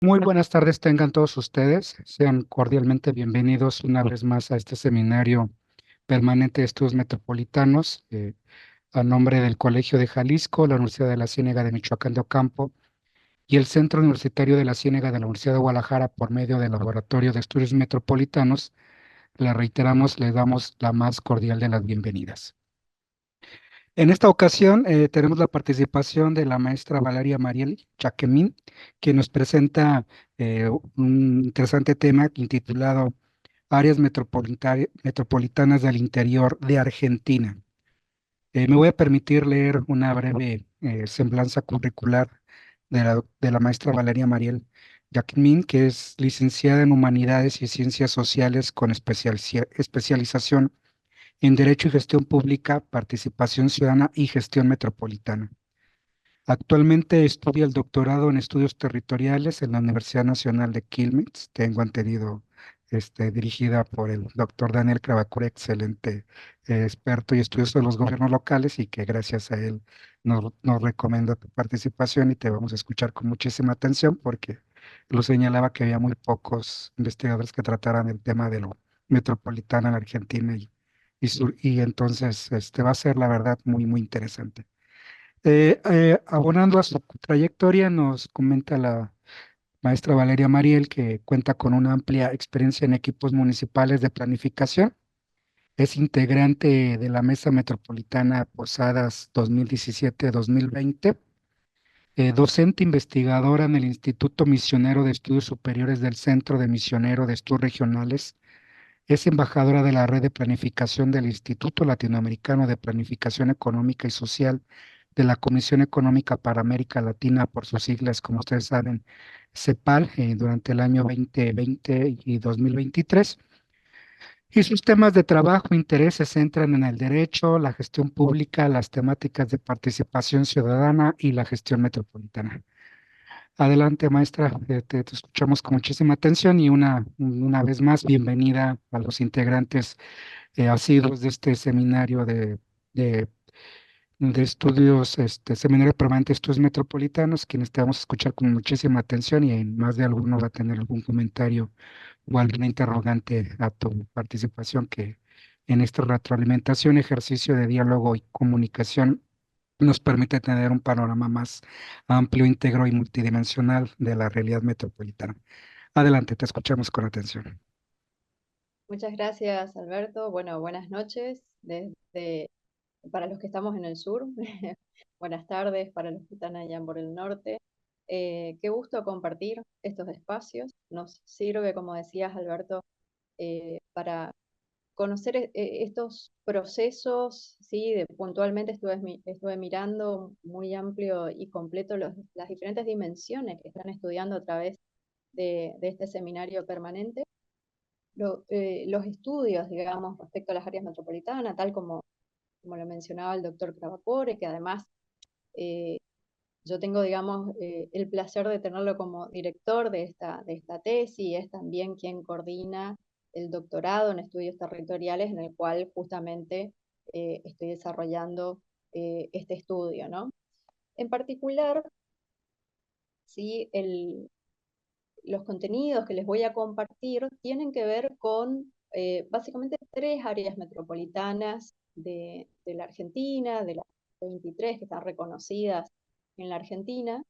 Muy buenas tardes, tengan todos ustedes. Sean cordialmente bienvenidos una vez más a este seminario permanente de estudios metropolitanos, a nombre del Colegio de Jalisco, la Universidad de la Ciénega de Michoacán de Ocampo y el Centro Universitario de la Ciénega de la Universidad de Guadalajara por medio del Laboratorio de Estudios Metropolitanos. Le reiteramos, le damos la más cordial de las bienvenidas. En esta ocasión tenemos la participación de la maestra Valeria Mariel Chaquemín, que nos presenta un interesante tema intitulado Áreas Metropolitanas del Interior de Argentina. Me voy a permitir leer una breve semblanza curricular de la maestra Valeria Mariel Chaquemín, que es licenciada en Humanidades y Ciencias Sociales con especialización en Derecho y Gestión Pública, Participación Ciudadana y Gestión Metropolitana. Actualmente estudia el doctorado en Estudios Territoriales en la Universidad Nacional de Quilmes. Tengo entendido, dirigida por el doctor Daniel Cravacura, excelente experto y estudioso de los gobiernos locales y que gracias a él nos recomienda tu participación y te vamos a escuchar con muchísima atención porque lo señalaba que había muy pocos investigadores que trataran el tema de lo metropolitano en Argentina y entonces va a ser la verdad muy, muy interesante. Abonando a su trayectoria, nos comenta la maestra Valeria Mariel que cuenta con una amplia experiencia en equipos municipales de planificación. Es integrante de la Mesa Metropolitana Posadas 2017-2020, docente investigadora en el Instituto Misionero de Estudios Superiores del Centro de Misionero de Estudios Regionales. Es embajadora de la Red de Planificación del Instituto Latinoamericano de Planificación Económica y Social de la Comisión Económica para América Latina, por sus siglas, como ustedes saben, CEPAL, durante el año 2020 y 2023. Y sus temas de trabajo e interés se centran en el derecho, la gestión pública, las temáticas de participación ciudadana y la gestión metropolitana. Adelante, maestra, te escuchamos con muchísima atención y una vez más, bienvenida a los integrantes asiduos de este seminario de, de estudios, seminario permanente de estudios metropolitanos, quienes te vamos a escuchar con muchísima atención y en más de alguno va a tener algún comentario o alguna interrogante a tu participación que en esta retroalimentación, ejercicio de diálogo y comunicación nos permite tener un panorama más amplio, íntegro y multidimensional de la realidad metropolitana. Adelante, te escuchamos con atención. Muchas gracias, Alberto. Bueno, buenas noches para los que estamos en el sur. Buenas tardes para los que están allá por el norte. Qué gusto compartir estos espacios. Nos sirve, como decías, Alberto, para conocer estos procesos, ¿sí? Puntualmente estuve mirando muy amplio y completo las diferentes dimensiones que están estudiando a través de este seminario permanente los estudios, digamos, respecto a las áreas metropolitanas, tal como lo mencionaba el doctor Cravapore, que además eh, yo tengo, digamos, el placer de tenerlo como director de esta tesis, es también quien coordina el doctorado en estudios territoriales en el cual justamente estoy desarrollando este estudio, ¿no? En particular, sí, los contenidos que les voy a compartir tienen que ver con básicamente tres áreas metropolitanas de la Argentina, de las 23 que están reconocidas en la Argentina.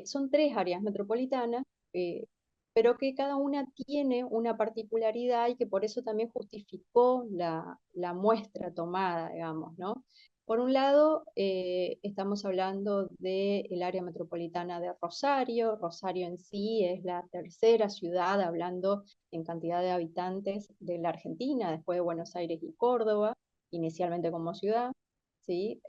Son tres áreas metropolitanas, eh, pero que cada una tiene una particularidad y que por eso también justificó la muestra tomada, digamos, ¿no? Por un lado, estamos hablando del área metropolitana de Rosario. Rosario en sí es la tercera ciudad, hablando en cantidad de habitantes de la Argentina, después de Buenos Aires y Córdoba, inicialmente como ciudad, ¿sí?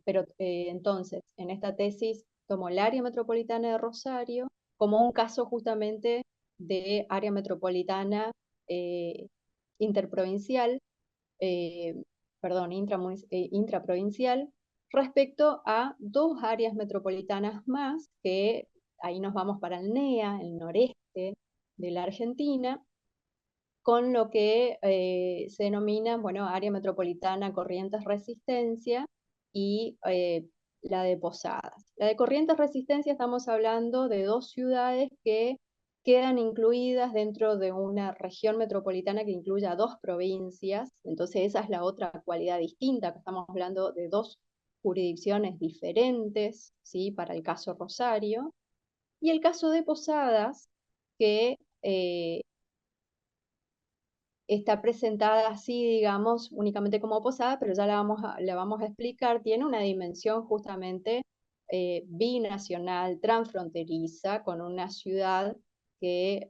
Pero entonces, en esta tesis tomo el área metropolitana de Rosario como un caso justamente de área metropolitana eh, interprovincial, eh, perdón, intraprovincial, respecto a dos áreas metropolitanas más, que ahí nos vamos para el NEA, el noreste de la Argentina, con lo que se denomina, bueno, área metropolitana Corrientes Resistencia y la de Posadas. La de Corrientes Resistencia estamos hablando de dos ciudades que quedan incluidas dentro de una región metropolitana que incluye a dos provincias, entonces esa es la otra cualidad distinta, que estamos hablando de dos jurisdicciones diferentes, ¿sí? Para el caso Rosario. Y el caso de Posadas, que está presentada así, digamos, únicamente como Posada, pero ya la vamos a explicar, tiene una dimensión justamente binacional, transfronteriza, con una ciudad que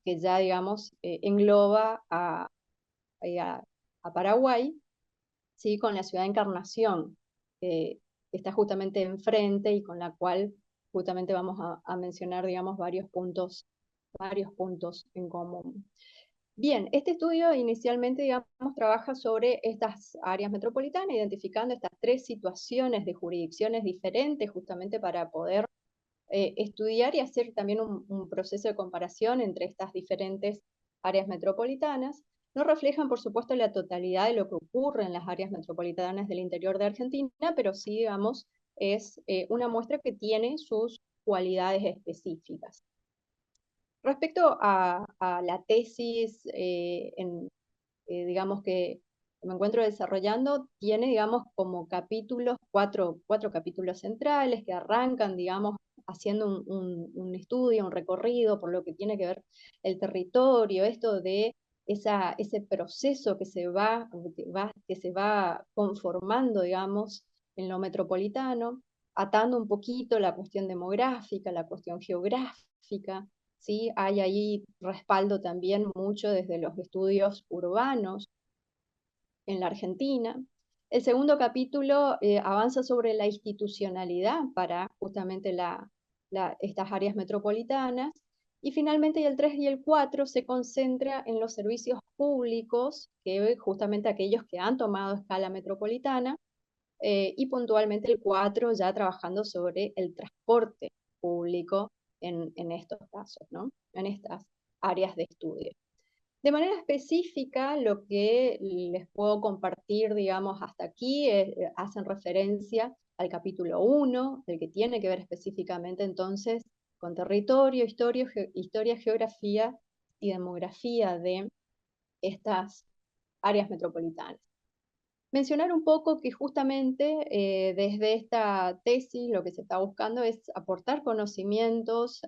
ya, digamos, engloba a- a Paraguay, ¿sí? Con la ciudad de Encarnación, que está justamente enfrente y con la cual justamente vamos a mencionar, digamos, varios puntos en común. Bien, este estudio inicialmente, digamos, trabaja sobre estas áreas metropolitanas, identificando estas tres situaciones de jurisdicciones diferentes, justamente para poder estudiar y hacer también un proceso de comparación entre estas diferentes áreas metropolitanas. No reflejan, por supuesto, la totalidad de lo que ocurre en las áreas metropolitanas del interior de Argentina, pero sí, digamos, es una muestra que tiene sus cualidades específicas. Respecto a la tesis, digamos que me encuentro desarrollando, tiene, digamos, como capítulos, cuatro capítulos centrales que arrancan, digamos, haciendo un estudio, un recorrido por lo que tiene que ver el territorio, esto de ese proceso que se va conformando, digamos, en lo metropolitano, atando un poquito la cuestión demográfica, la cuestión geográfica, ¿sí? Hay ahí respaldo también mucho desde los estudios urbanos en la Argentina. El segundo capítulo avanza sobre la institucionalidad para justamente estas áreas metropolitanas. Y finalmente el 3 y el 4 se concentra en los servicios públicos, que justamente aquellos que han tomado escala metropolitana, y puntualmente el 4 ya trabajando sobre el transporte público en estos casos, ¿no? En estas áreas de estudio. De manera específica, lo que les puedo compartir, digamos, hasta aquí, hacen referencia al capítulo 1, del que tiene que ver específicamente entonces con territorio, historia, geografía y demografía de estas áreas metropolitanas. Mencionar un poco que justamente desde esta tesis lo que se está buscando es aportar conocimientos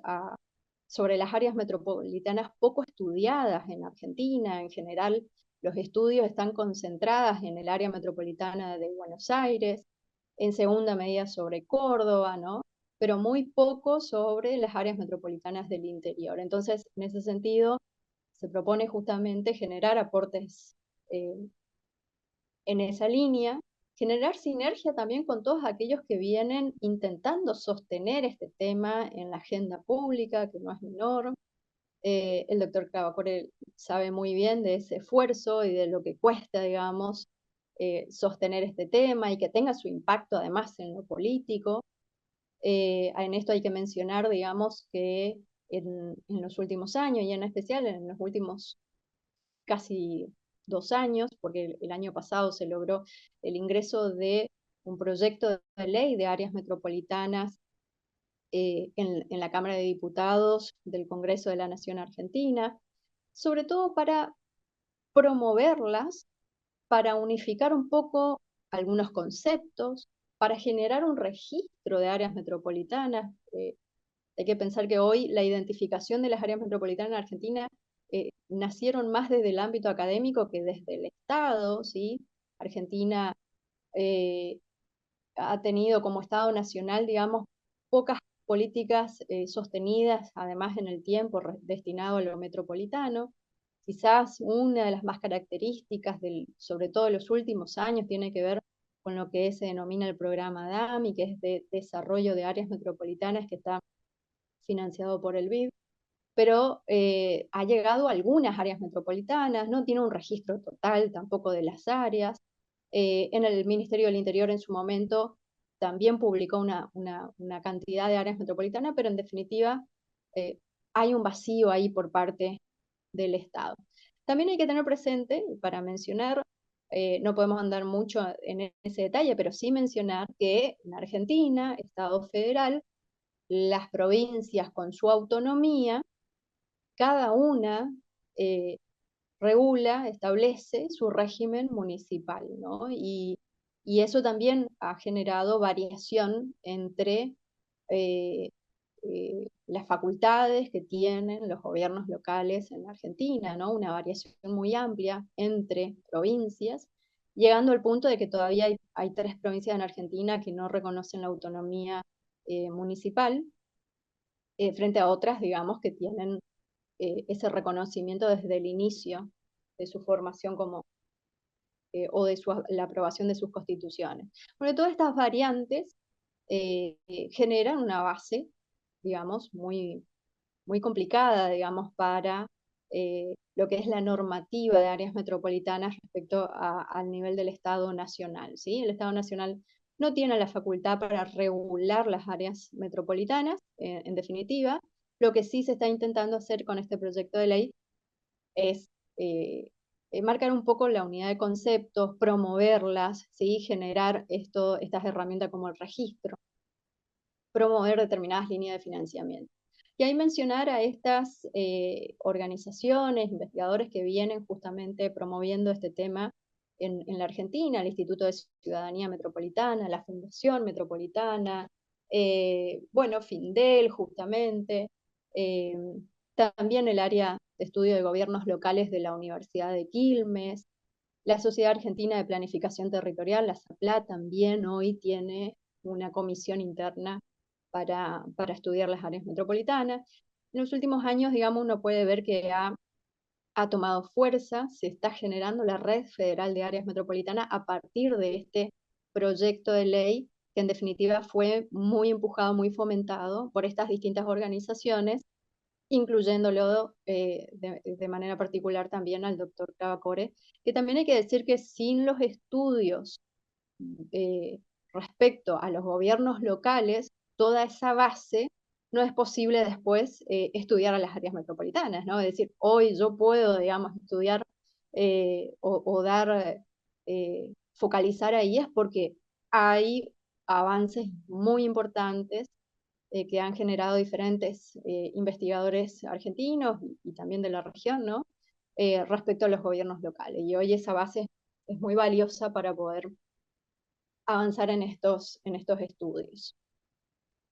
sobre las áreas metropolitanas poco estudiadas en Argentina. En general, los estudios están concentrados en el área metropolitana de Buenos Aires, en segunda medida sobre Córdoba, ¿no? Pero muy poco sobre las áreas metropolitanas del interior. Entonces, en ese sentido, se propone justamente generar aportes eh, en esa línea, generar sinergia también con todos aquellos que vienen intentando sostener este tema en la agenda pública, que no es menor. El doctor Cavacore sabe muy bien de ese esfuerzo y de lo que cuesta, digamos, sostener este tema y que tenga su impacto además en lo político. En esto hay que mencionar, digamos, que en los últimos años y en especial en los últimos casi 2 años, porque el año pasado se logró el ingreso de un proyecto de ley de áreas metropolitanas en la Cámara de Diputados del Congreso de la Nación Argentina, sobre todo para promoverlas, para unificar un poco algunos conceptos, para generar un registro de áreas metropolitanas. Hay que pensar que hoy la identificación de las áreas metropolitanas en Argentina nacieron más desde el ámbito académico que desde el Estado, ¿sí? Argentina eh, ha tenido como Estado nacional, digamos, pocas políticas sostenidas, además en el tiempo destinado a lo metropolitano. Quizás una de las más características, sobre todo en los últimos años, tiene que ver con lo que se denomina el programa DAMI, que es de desarrollo de áreas metropolitanas, que está financiado por el BID, pero ha llegado a algunas áreas metropolitanas, no tiene un registro total tampoco de las áreas. En el Ministerio del Interior en su momento también publicó una cantidad de áreas metropolitanas, pero en definitiva eh, hay un vacío ahí por parte del Estado. También hay que tener presente, para mencionar, No podemos andar mucho en ese detalle, pero sí mencionar que en Argentina, Estado federal, las provincias con su autonomía, cada una eh, regula, establece su régimen municipal, ¿no? Y eso también ha generado variación entre eh, las facultades que tienen los gobiernos locales en Argentina, ¿no? Una variación muy amplia entre provincias, llegando al punto de que todavía hay 3 provincias en Argentina que no reconocen la autonomía municipal, frente a otras, digamos, que tienen ese reconocimiento desde el inicio de su formación o de la aprobación de sus constituciones. Bueno, todas estas variantes generan una base, digamos, muy complicada, digamos, para lo que es la normativa de áreas metropolitanas respecto al nivel del Estado nacional, ¿sí? El Estado nacional no tiene la facultad para regular las áreas metropolitanas, en definitiva. Lo que sí se está intentando hacer con este proyecto de ley es marcar un poco la unidad de conceptos, promoverlas, ¿sí? Generar estas herramientas como el registro, promover determinadas líneas de financiamiento. Y ahí mencionar a estas organizaciones, investigadores que vienen justamente promoviendo este tema en la Argentina, el Instituto de Ciudadanía Metropolitana, la Fundación Metropolitana, bueno, Findel justamente, eh, también el área de estudio de gobiernos locales de la Universidad de Quilmes, la Sociedad Argentina de Planificación Territorial, la SAPLA, también hoy tiene una comisión interna para estudiar las áreas metropolitanas. En los últimos años, digamos, uno puede ver que ha tomado fuerza, se está generando la Red Federal de Áreas Metropolitanas a partir de este proyecto de ley, que en definitiva fue muy empujado, muy fomentado por estas distintas organizaciones, incluyéndolo de manera particular también al doctor Cavacore, que también hay que decir que sin los estudios eh, respecto a los gobiernos locales, toda esa base no es posible después estudiar a las áreas metropolitanas, ¿no? Es decir, hoy yo puedo, digamos, estudiar o dar, focalizar ahí es porque hay avances muy importantes que han generado diferentes investigadores argentinos y también de la región, ¿no? Respecto a los gobiernos locales. Y hoy esa base es muy valiosa para poder avanzar en estos estudios.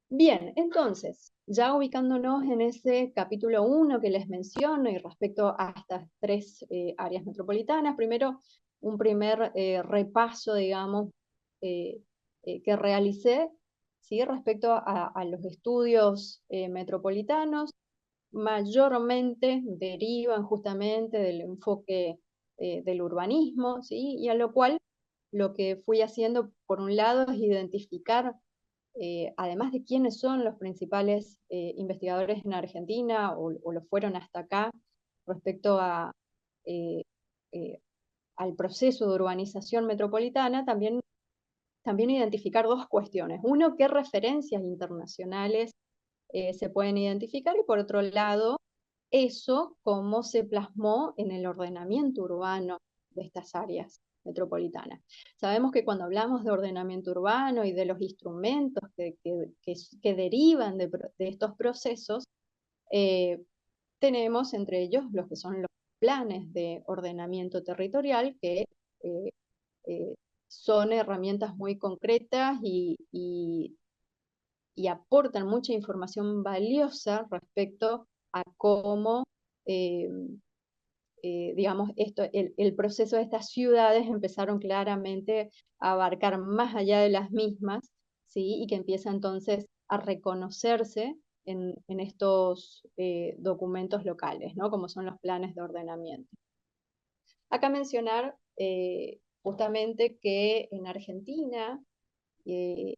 Bien, entonces, ya ubicándonos en ese capítulo 1 que les menciono y respecto a estas 3 áreas metropolitanas, primero un primer repaso, digamos, eh, que realicé, ¿sí? Respecto a los estudios metropolitanos, mayormente derivan justamente del enfoque del urbanismo, ¿sí? Y a lo cual lo que fui haciendo, por un lado, es identificar, además de quiénes son los principales investigadores en Argentina o lo fueron hasta acá respecto eh, eh, al proceso de urbanización metropolitana, también identificar 2 cuestiones. Uno, qué referencias internacionales se pueden identificar y por otro lado, eso cómo se plasmó en el ordenamiento urbano de estas áreas metropolitanas. Sabemos que cuando hablamos de ordenamiento urbano y de los instrumentos que derivan de estos procesos, eh, tenemos entre ellos los que son los planes de ordenamiento territorial, que eh, eh, son herramientas muy concretas y aportan mucha información valiosa respecto a cómo, eh, digamos, el proceso de estas ciudades empezaron claramente a abarcar más allá de las mismas, ¿sí? Y que empieza entonces a reconocerse en estos documentos locales, ¿no? Como son los planes de ordenamiento. Acá mencionar justamente que en Argentina, eh,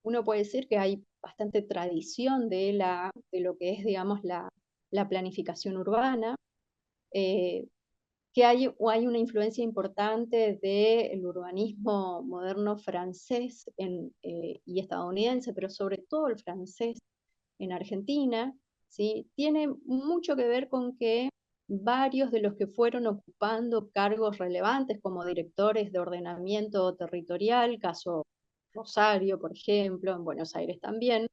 uno puede decir que hay bastante tradición de lo que es, digamos, la planificación urbana, eh, que hay una influencia importante del urbanismo moderno francés y estadounidense, pero sobre todo el francés en Argentina, ¿sí? Tiene mucho que ver con que varios de los que fueron ocupando cargos relevantes como directores de ordenamiento territorial, caso Rosario, por ejemplo, en Buenos Aires también,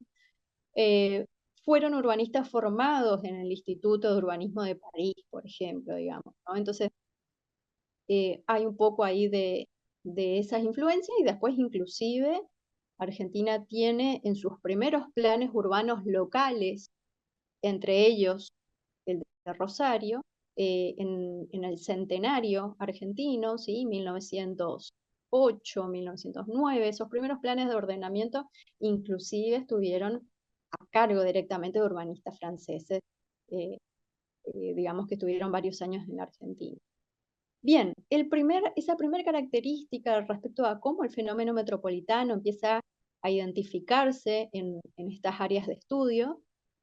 eh, fueron urbanistas formados en el Instituto de Urbanismo de París, por ejemplo, digamos, ¿no? Entonces, hay un poco ahí de esas influencias y después inclusive Argentina tiene en sus primeros planes urbanos locales, entre ellos el de Rosario, en el centenario argentino, ¿sí? 1908, 1909, esos primeros planes de ordenamiento inclusive estuvieron a cargo directamente de urbanistas franceses, eh, digamos que estuvieron varios años en la Argentina. Bien, esa primera característica respecto a cómo el fenómeno metropolitano empieza a identificarse en estas áreas de estudio,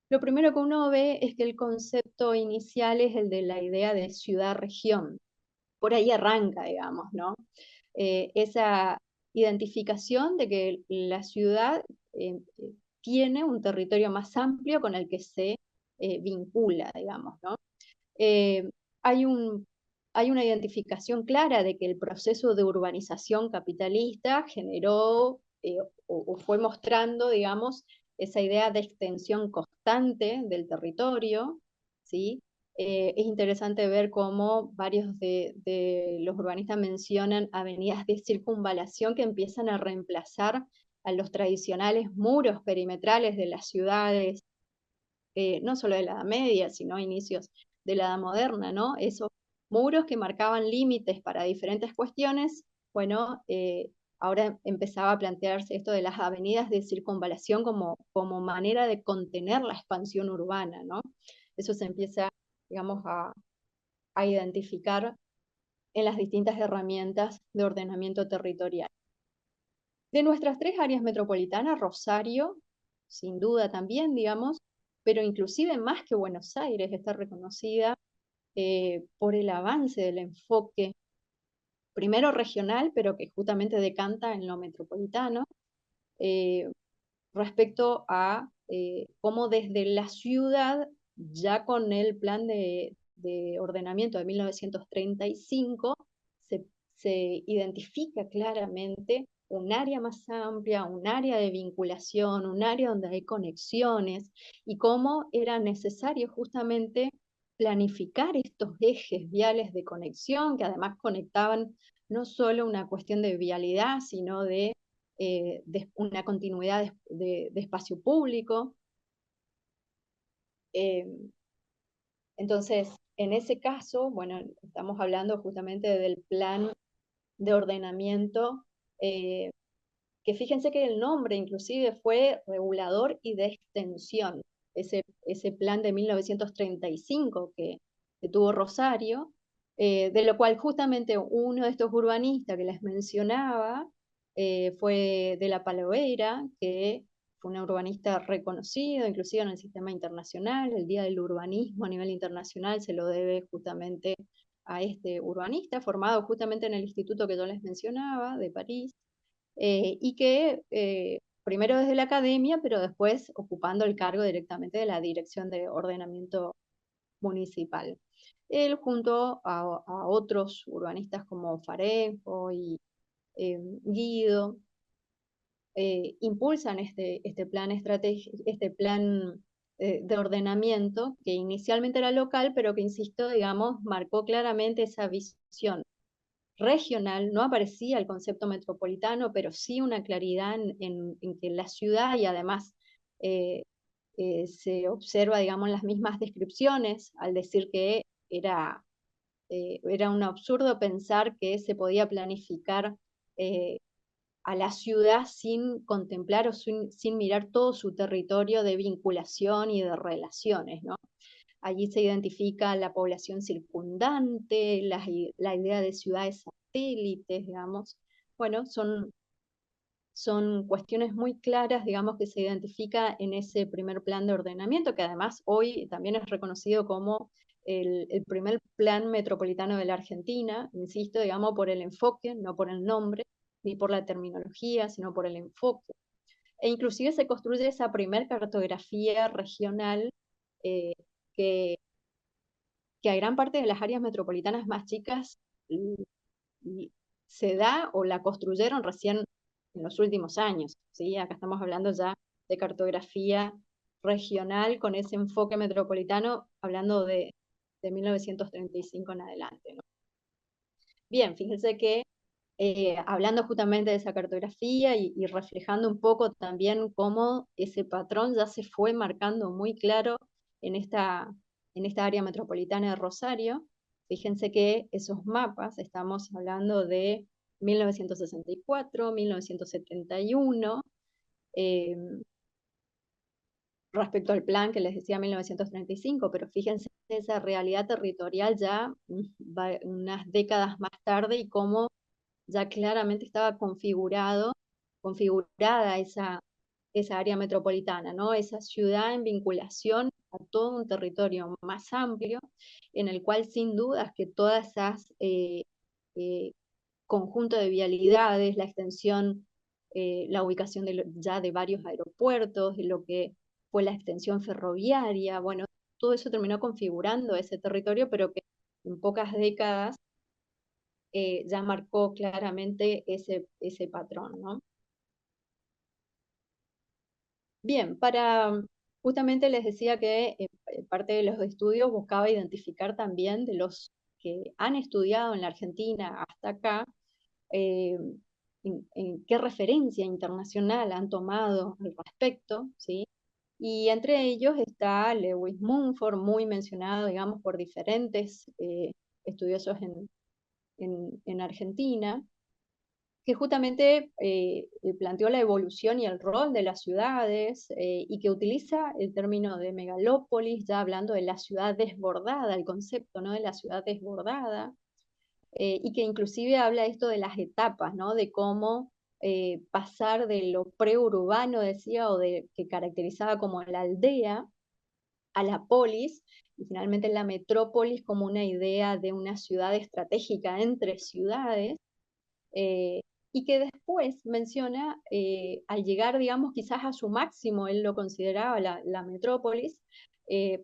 lo primero que uno ve es que el concepto inicial es el de la idea de ciudad-región. Por ahí arranca, digamos, ¿no? Esa identificación de que la ciudad tiene un territorio más amplio con el que se vincula, digamos, ¿no? eh, hay un, hay una identificación clara de que el proceso de urbanización capitalista generó o fue mostrando, digamos, esa idea de extensión constante del territorio, ¿sí? Es interesante ver cómo varios de los urbanistas mencionan avenidas de circunvalación que empiezan a reemplazar a los tradicionales muros perimetrales de las ciudades, no solo de la Edad Media, sino inicios de la Edad Moderna, ¿no? Esos muros que marcaban límites para diferentes cuestiones, bueno, ahora empezaba a plantearse esto de las avenidas de circunvalación como manera de contener la expansión urbana, ¿no? Eso se empieza, digamos, a identificar en las distintas herramientas de ordenamiento territorial. De nuestras tres áreas metropolitanas, Rosario, sin duda también, digamos, pero inclusive más que Buenos Aires, está reconocida por el avance del enfoque, primero regional, pero que justamente decanta en lo metropolitano, eh, respecto a cómo desde la ciudad, ya con el plan de ordenamiento de 1935, se, se identifica claramente un área más amplia, un área de vinculación, un área donde hay conexiones, y cómo era necesario justamente planificar estos ejes viales de conexión, que además conectaban no solo una cuestión de vialidad, sino de una continuidad de espacio público. Eh, entonces, en ese caso, bueno, estamos hablando justamente del plan de ordenamiento, eh, que fíjense que el nombre inclusive fue regulador y de extensión, ese plan de 1935 que tuvo Rosario, de lo cual justamente uno de estos urbanistas que les mencionaba fue de la Palovera, que fue una urbanista reconocida, inclusive en el sistema internacional. El Día del Urbanismo a nivel internacional se lo debe justamente a este urbanista, formado justamente en el instituto que yo les mencionaba, de París, y que primero desde la academia, pero después ocupando el cargo directamente de la Dirección de Ordenamiento Municipal. Él junto a otros urbanistas como Farejo y Guido, impulsan este plan este plan de ordenamiento que inicialmente era local, pero que, insisto, digamos, marcó claramente esa visión regional. No aparecía el concepto metropolitano, pero sí una claridad en que la ciudad, y además eh, se observa, digamos, las mismas descripciones al decir que era un absurdo pensar que se podía planificar eh, a la ciudad sin contemplar o sin mirar todo su territorio de vinculación y de relaciones, ¿no? Allí se identifica la población circundante, la idea de ciudades satélites, digamos. Bueno, son cuestiones muy claras, digamos, que se identifica en ese primer plan de ordenamiento, que además hoy también es reconocido como el primer plan metropolitano de la Argentina, insisto, digamos, por el enfoque, no por el nombre, ni por la terminología, sino por el enfoque. E inclusive se construye esa primer cartografía regional eh, que que a gran parte de las áreas metropolitanas más chicas se da o la construyeron recién en los últimos años, ¿sí? Acá estamos hablando ya de cartografía regional con ese enfoque metropolitano, hablando de 1935 en adelante, ¿no? Bien, fíjense que hablando justamente de esa cartografía y reflejando un poco también cómo ese patrón ya se fue marcando muy claro en esta área metropolitana de Rosario. Fíjense que esos mapas, estamos hablando de 1964, 1971, eh, respecto al plan que les decía 1935, pero fíjense esa realidad territorial ya unas décadas más tarde y cómo ya claramente estaba configurada esa área metropolitana, ¿no? Esa ciudad en vinculación a todo un territorio más amplio, en el cual sin dudas que todas esas eh, conjunto de vialidades, la extensión, la ubicación ya de varios aeropuertos, de lo que fue la extensión ferroviaria, bueno, todo eso terminó configurando ese territorio, pero que en pocas décadas ya marcó claramente ese patrón, ¿no? Bien, justamente les decía que parte de los estudios buscaba identificar también de los que han estudiado en la Argentina hasta acá, eh, en qué referencia internacional han tomado al respecto, ¿sí? Y entre ellos está Lewis Mumford, muy mencionado, digamos, por diferentes estudiosos en Argentina, que justamente planteó la evolución y el rol de las ciudades y que utiliza el término de megalópolis, ya hablando de la ciudad desbordada, el concepto, ¿no?, de la ciudad desbordada, y que inclusive habla esto de las etapas, ¿no?, de cómo pasar de lo preurbano, decía, o de que caracterizaba como la aldea, a la polis, y finalmente la metrópolis como una idea de una ciudad estratégica entre ciudades, eh, y que después menciona, al llegar, digamos, quizás a su máximo, él lo consideraba la metrópolis,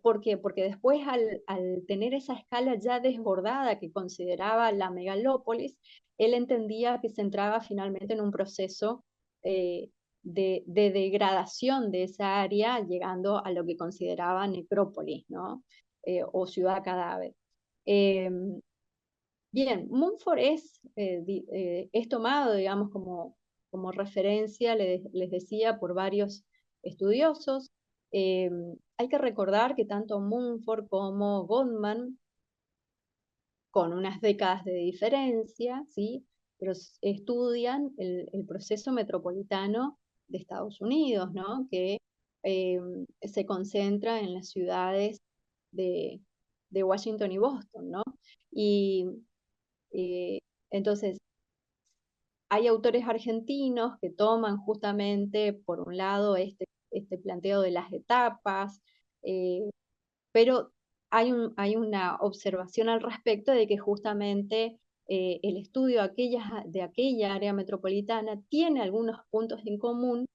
¿por qué? Porque después al tener esa escala ya desbordada que consideraba la megalópolis, él entendía que se entraba finalmente en un proceso eh, de degradación de esa área, llegando a lo que consideraba necrópolis, ¿no? O ciudad cadáver. Eh, Bien, Mumford es tomado, digamos, como referencia, les decía, por varios estudiosos. Eh, Hay que recordar que tanto Mumford como Goldman, con unas décadas de diferencia, ¿sí?, pero estudian el proceso metropolitano de Estados Unidos, ¿no?, que eh, se concentra en las ciudades de, de Washington y Boston, ¿no? Y eh, entonces, hay autores argentinos que toman justamente, por un lado, este planteo de las etapas, eh, pero hay una observación al respecto de que justamente el estudio de aquella área metropolitana tiene algunos puntos en común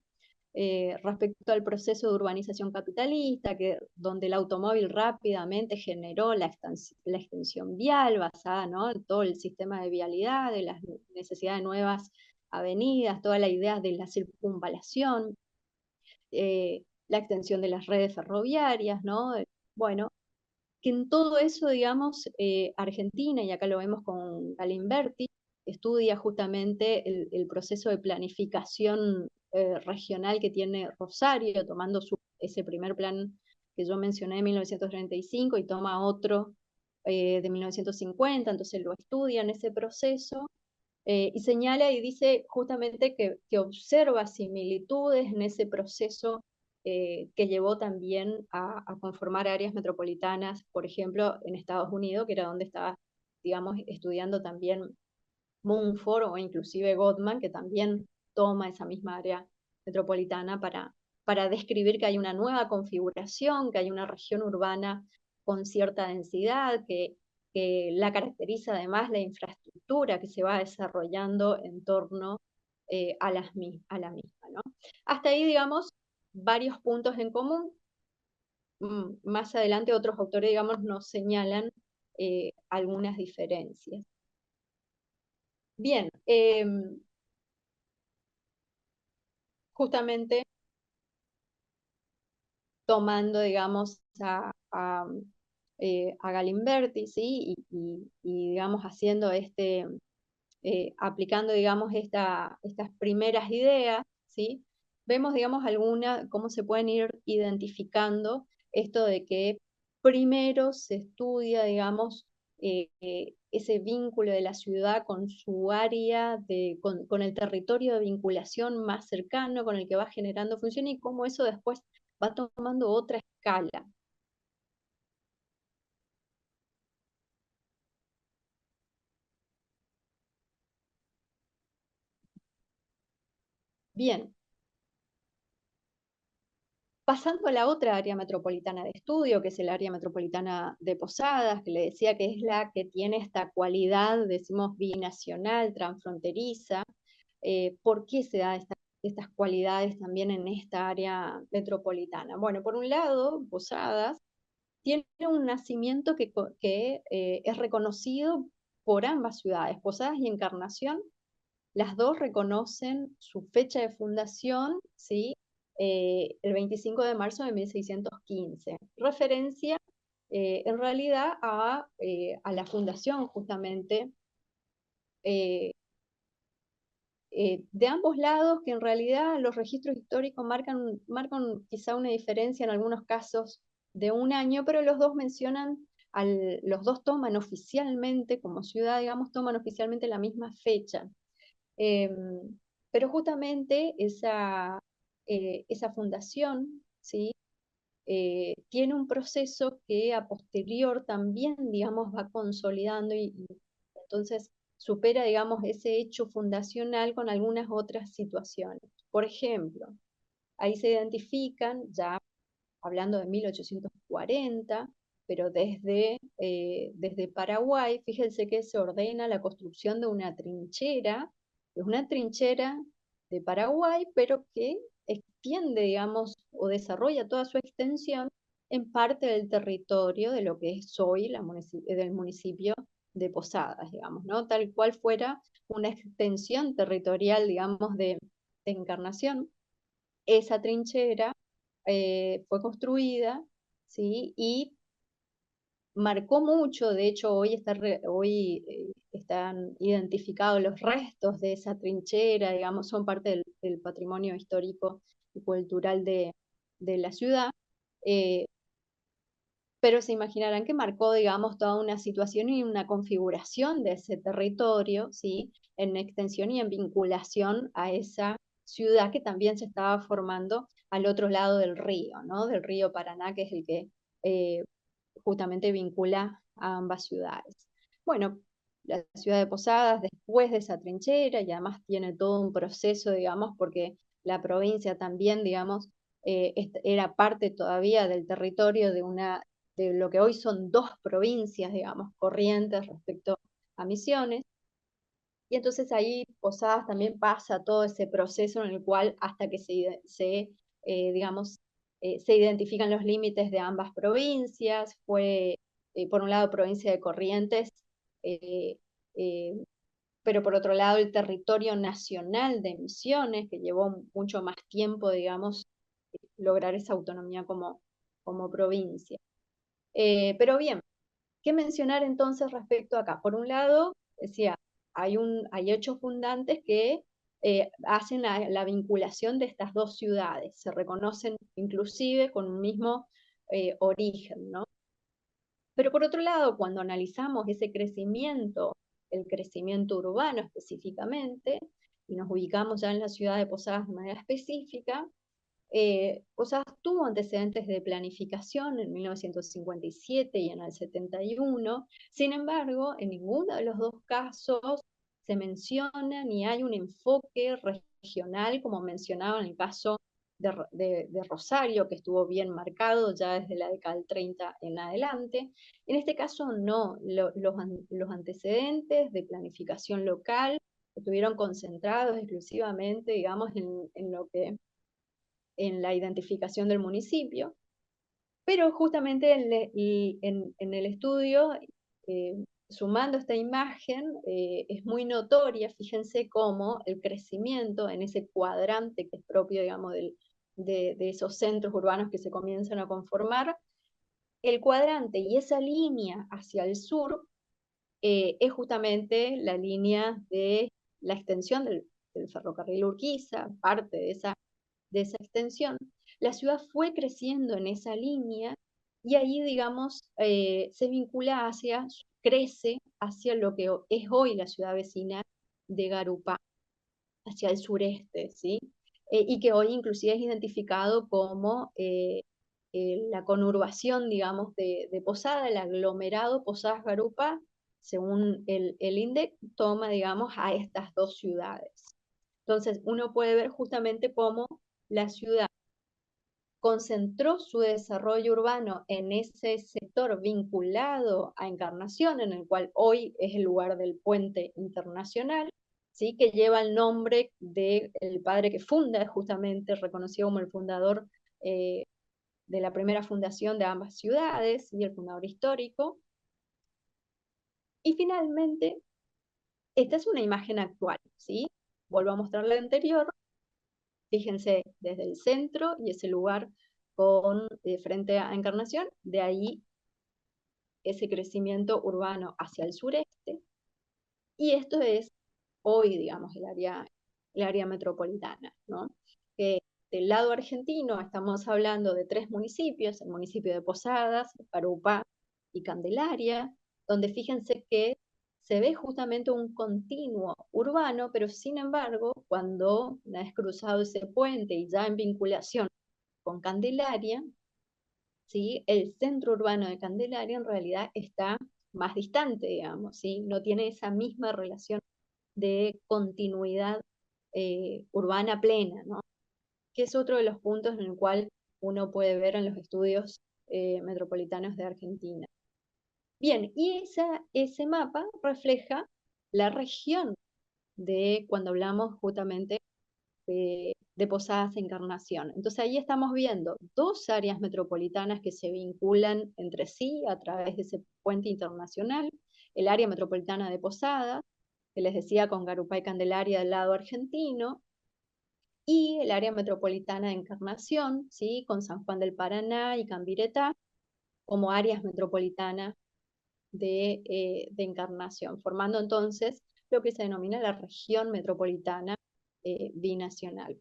respecto al proceso de urbanización capitalista, donde el automóvil rápidamente generó la extensión vial basada, ¿no?, en todo el sistema de vialidad, de la necesidad de nuevas avenidas, toda la idea de la circunvalación, la extensión de las redes ferroviarias, ¿no? Bueno, que en todo eso, digamos, Argentina, y acá lo vemos con Galimberti, estudia justamente el proceso de planificación regional que tiene Rosario, tomando ese primer plan que yo mencioné de 1935 y toma otro de 1950, entonces lo estudia en ese proceso y señala y dice justamente que observa similitudes en ese proceso que llevó también a conformar áreas metropolitanas, por ejemplo, en Estados Unidos, que era donde estaba, digamos, estudiando también Mumford o inclusive Gottman, que también toma esa misma área metropolitana para describir que hay una nueva configuración, que hay una región urbana con cierta densidad, que la caracteriza además la infraestructura que se va desarrollando en torno a la misma, ¿no? Hasta ahí, digamos, varios puntos en común. Más adelante otros autores, digamos, nos señalan algunas diferencias. Bien, justamente tomando, digamos, a Galimberti, ¿sí? Y, digamos, haciendo aplicando, digamos, estas primeras ideas, ¿sí? Vemos, digamos, cómo se pueden ir identificando esto de que primero se estudia, digamos, ese vínculo de la ciudad con su área, con el territorio de vinculación más cercano, con el que va generando función y cómo eso después va tomando otra escala. Bien, pasando a la otra área metropolitana de estudio, que es el área metropolitana de Posadas, que le decía que es la que tiene esta cualidad, decimos, binacional, transfronteriza. ¿Por qué se da estas cualidades también en esta área metropolitana? Bueno, por un lado, Posadas tiene un nacimiento que es reconocido por ambas ciudades, Posadas y Encarnación. Las dos reconocen su fecha de fundación, ¿sí? El 25 de marzo de 1615. Referencia en realidad a la fundación justamente de ambos lados, que en realidad los registros históricos marcan quizá una diferencia en algunos casos de un año, pero los dos mencionan, los dos toman oficialmente, como ciudad, digamos, toman oficialmente la misma fecha. Eh, pero justamente esa fundación, ¿sí? Tiene un proceso que a posterior también, digamos, va consolidando y entonces supera, digamos, ese hecho fundacional con algunas otras situaciones. Por ejemplo, ahí se identifican, ya hablando de 1840, pero desde Paraguay, fíjense que se ordena la construcción de una trinchera, es una trinchera de Paraguay, pero que extiende, digamos, o desarrolla toda su extensión en parte del territorio de lo que es hoy del municipio de Posadas, digamos, ¿no? Tal cual fuera una extensión territorial, digamos, de Encarnación. Esa trinchera fue construida, ¿sí? Y marcó mucho, de hecho hoy están identificados los restos de esa trinchera, digamos, son parte del patrimonio histórico y cultural de la ciudad, eh, pero se imaginarán que marcó, digamos, toda una situación y una configuración de ese territorio, ¿sí? En extensión y en vinculación a esa ciudad que también se estaba formando al otro lado del río, ¿no? Del río Paraná, que es el que eh, justamente vincula a ambas ciudades. Bueno, la ciudad de Posadas, después de esa trinchera, y además tiene todo un proceso, digamos, porque la provincia también, digamos, era parte todavía del territorio de lo que hoy son dos provincias, digamos, Corrientes respecto a Misiones. Y entonces ahí Posadas también pasa todo ese proceso en el cual hasta que digamos, se identifican los límites de ambas provincias. Fue, por un lado, provincia de Corrientes, eh, eh, pero por otro lado el territorio nacional de Misiones, que llevó mucho más tiempo, digamos, lograr esa autonomía como provincia. Pero bien, ¿qué mencionar entonces respecto acá? Por un lado, decía, hay hechos fundantes que hacen la vinculación de estas dos ciudades, se reconocen inclusive con un mismo origen, ¿no? Pero por otro lado, cuando analizamos ese crecimiento, el crecimiento urbano específicamente, y nos ubicamos ya en la ciudad de Posadas de manera específica, Posadas tuvo antecedentes de planificación en 1957 y en el 71. Sin embargo, en ninguno de los dos casos se menciona ni hay un enfoque regional como mencionaba en el caso de Rosario, que estuvo bien marcado ya desde la década del 30 en adelante. En este caso no, los antecedentes de planificación local estuvieron concentrados exclusivamente, digamos, en lo que en la identificación del municipio, pero justamente en el estudio sumando esta imagen, es muy notoria, fíjense cómo el crecimiento en ese cuadrante que es propio, digamos, de esos centros urbanos que se comienzan a conformar, el cuadrante y esa línea hacia el sur es justamente la línea de la extensión del ferrocarril Urquiza, parte de esa extensión. La ciudad fue creciendo en esa línea y ahí, digamos, se vincula crece hacia lo que es hoy la ciudad vecina de Garupá, hacia el sureste, ¿sí? Y que hoy inclusive es identificado como la conurbación, digamos, de Posada, el aglomerado Posadas-Garupá, según el INDEC, toma, digamos, a estas dos ciudades. Entonces, uno puede ver justamente cómo la ciudad concentró su desarrollo urbano en ese sector vinculado a Encarnación, en el cual hoy es el lugar del puente internacional, ¿sí? Que lleva el nombre del padre que funda, justamente reconocido como el fundador de la primera fundación de ambas ciudades y el fundador histórico. Y finalmente, esta es una imagen actual, ¿sí? Vuelvo a mostrar la anterior. Fíjense, desde el centro y ese lugar frente a Encarnación, de ahí ese crecimiento urbano hacia el sureste, y esto es hoy, digamos, el área metropolitana, ¿no? Que del lado argentino estamos hablando de 3 municipios, el municipio de Posadas, Garupá y Candelaria, donde fíjense que se ve justamente un continuo urbano, pero sin embargo, cuando una vez cruzado ese puente y ya en vinculación con Candelaria, ¿sí? El centro urbano de Candelaria en realidad está más distante, digamos, ¿sí? No tiene esa misma relación de continuidad urbana plena, ¿no? Que es otro de los puntos en el cual uno puede ver en los estudios metropolitanos de Argentina. Bien, y ese mapa refleja la región de cuando hablamos justamente de Posadas Encarnación. Entonces ahí estamos viendo dos áreas metropolitanas que se vinculan entre sí a través de ese puente internacional, el área metropolitana de Posadas, que les decía con Garupá y Candelaria del lado argentino, y el área metropolitana de Encarnación, ¿sí? Con San Juan del Paraná y Cambiretá como áreas metropolitanas de Encarnación, formando entonces lo que se denomina la región metropolitana binacional.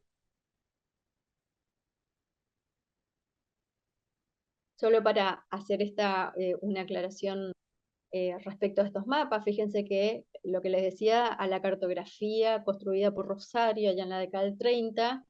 Solo para hacer una aclaración respecto a estos mapas, fíjense que lo que les decía, a la cartografía construida por Rosario allá en la década del 30,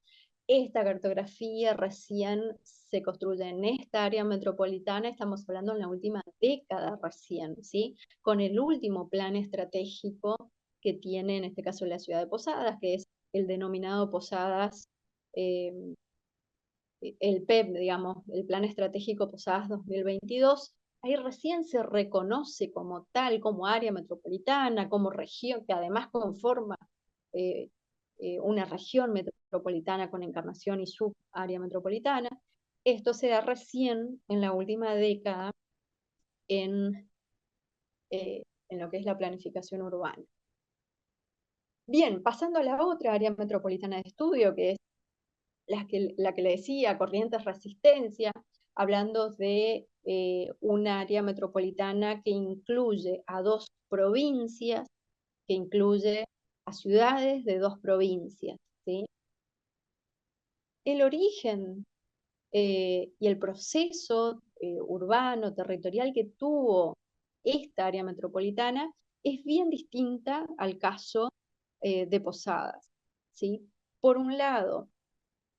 esta cartografía recién se construye en esta área metropolitana, estamos hablando en la última década recién, ¿sí? Con el último plan estratégico que tiene en este caso la ciudad de Posadas, que es el denominado Posadas eh, el PEP, digamos, el Plan Estratégico Posadas 2022, ahí recién se reconoce como tal, como área metropolitana, como región, que además conforma eh, una región metropolitana con Encarnación y subárea metropolitana. Esto se da recién en la última década en lo que es la planificación urbana. Bien, pasando a la otra área metropolitana de estudio, que es la que le decía, Corrientes Resistencia, hablando de un área metropolitana que incluye a 2 provincias, que incluye a ciudades de 2 provincias, ¿sí? El origen y el proceso urbano, territorial que tuvo esta área metropolitana es bien distinta al caso de Posadas, ¿sí? Por un lado,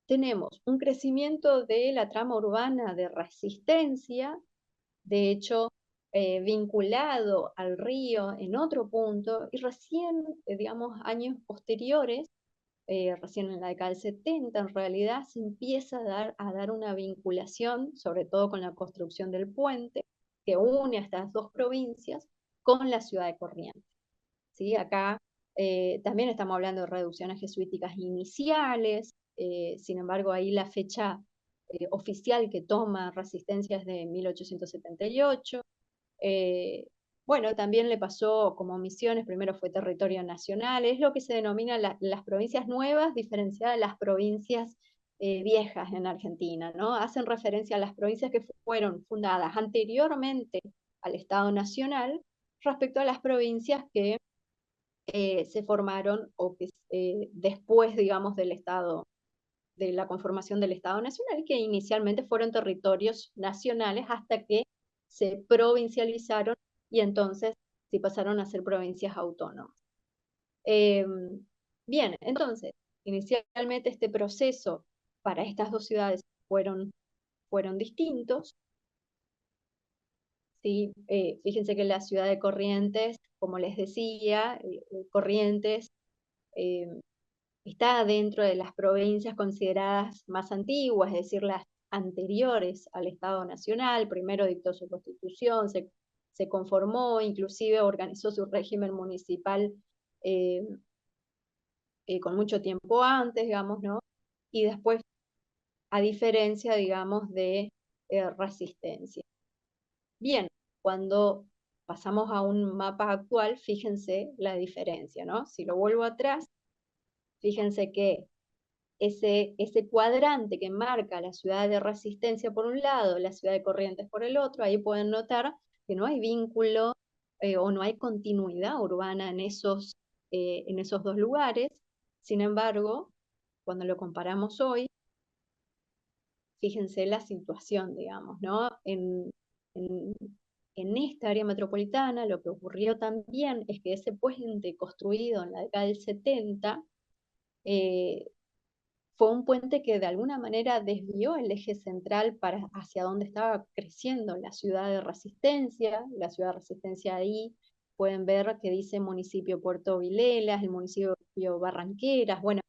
tenemos un crecimiento de la trama urbana de Resistencia, de hecho, vinculado al río en otro punto, y recién, digamos, años posteriores, recién en la década del 70, en realidad se empieza a dar una vinculación, sobre todo con la construcción del puente, que une a estas 2 provincias con la ciudad de Corrientes. ¿Sí? Acá también estamos hablando de reducciones jesuíticas iniciales, sin embargo ahí la fecha oficial que toma Resistencia es de 1878, bueno, también le pasó como Misiones, primero fue territorio nacional, es lo que se denomina las provincias nuevas, diferenciadas de las provincias viejas en Argentina, ¿no? Hacen referencia a las provincias que fueron fundadas anteriormente al Estado Nacional respecto a las provincias que se formaron o que después, digamos, del Estado, de la conformación del Estado Nacional, que inicialmente fueron territorios nacionales hasta que se provincializaron y entonces sí pasaron a ser provincias autónomas. Eh, Bien, entonces, inicialmente este proceso para estas dos ciudades fueron distintos. ¿Sí? Fíjense que la ciudad de Corrientes, como les decía, Corrientes eh, está dentro de las provincias consideradas más antiguas, es decir, las anteriores al Estado Nacional. Primero dictó su constitución, se conformó, inclusive organizó su régimen municipal eh, con mucho tiempo antes, digamos, ¿no? Y después, a diferencia, digamos, de Resistencia. Bien, cuando pasamos a un mapa actual, fíjense la diferencia, ¿no? Si lo vuelvo atrás, fíjense que ese cuadrante que marca la ciudad de Resistencia por un lado, la ciudad de Corrientes por el otro, ahí pueden notar que no hay vínculo o no hay continuidad urbana en esos dos lugares. Sin embargo, cuando lo comparamos hoy, fíjense la situación, digamos, ¿no? En, en esta área metropolitana lo que ocurrió también es que ese puente construido en la década del 70 eh, fue un puente que de alguna manera desvió el eje central hacia donde estaba creciendo la ciudad de Resistencia. La ciudad de Resistencia ahí pueden ver que dice municipio Puerto Vilelas, el municipio Barranqueras. Bueno,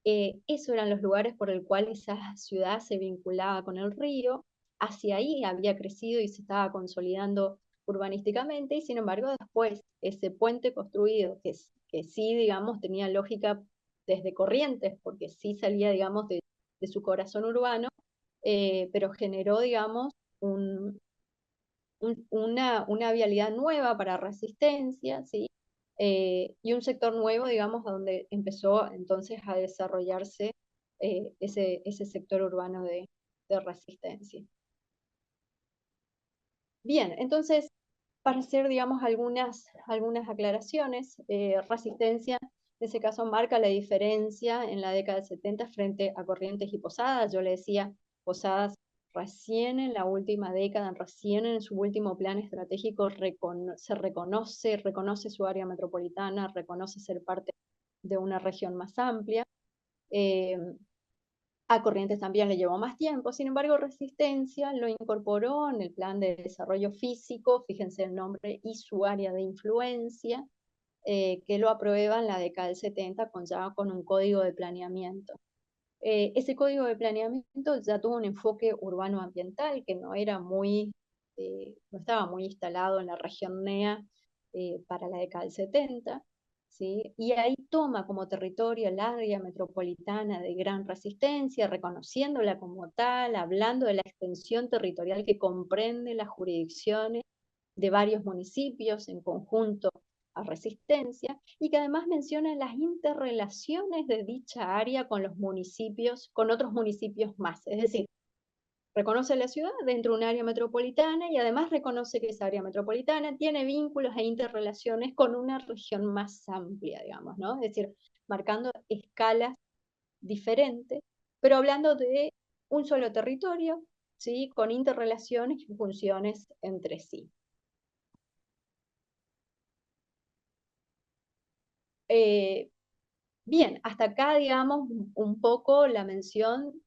esos eran los lugares por el cual esa ciudad se vinculaba con el río. Hacia ahí había crecido y se estaba consolidando urbanísticamente, y sin embargo después ese puente construido, que sí, digamos, tenía lógica desde Corrientes, porque sí salía, digamos, de su corazón urbano, pero generó, digamos, una vialidad nueva para Resistencia, ¿sí? Y un sector nuevo, digamos, donde empezó entonces a desarrollarse ese sector urbano de Resistencia. Bien, entonces, para hacer, digamos, algunas aclaraciones, Resistencia, en ese caso, marca la diferencia en la década del 70 frente a Corrientes y Posadas. Yo le decía, Posadas recién en la última década, recién en su último plan estratégico, reconoce su área metropolitana, reconoce ser parte de una región más amplia. Eh, a Corrientes también le llevó más tiempo, sin embargo, Resistencia lo incorporó en el plan de desarrollo físico, fíjense el nombre y su área de influencia, que lo aprueba en la década del 70 ya con un código de planeamiento. Ese código de planeamiento ya tuvo un enfoque urbano-ambiental que no estaba muy instalado en la región NEA para la década del 70, ¿sí? Y ahí toma como territorio el área metropolitana de Gran Resistencia, reconociéndola como tal, hablando de la extensión territorial que comprende las jurisdicciones de varios municipios en conjunto a Resistencia, y que además menciona las interrelaciones de dicha área con los municipios, con otros municipios más. Es decir, reconoce la ciudad dentro de un área metropolitana y además reconoce que esa área metropolitana tiene vínculos e interrelaciones con una región más amplia, digamos, ¿no? Es decir, marcando escalas diferentes, pero hablando de un solo territorio, ¿sí? Con interrelaciones y funciones entre sí. Eh, Bien, hasta acá, digamos, un poco la mención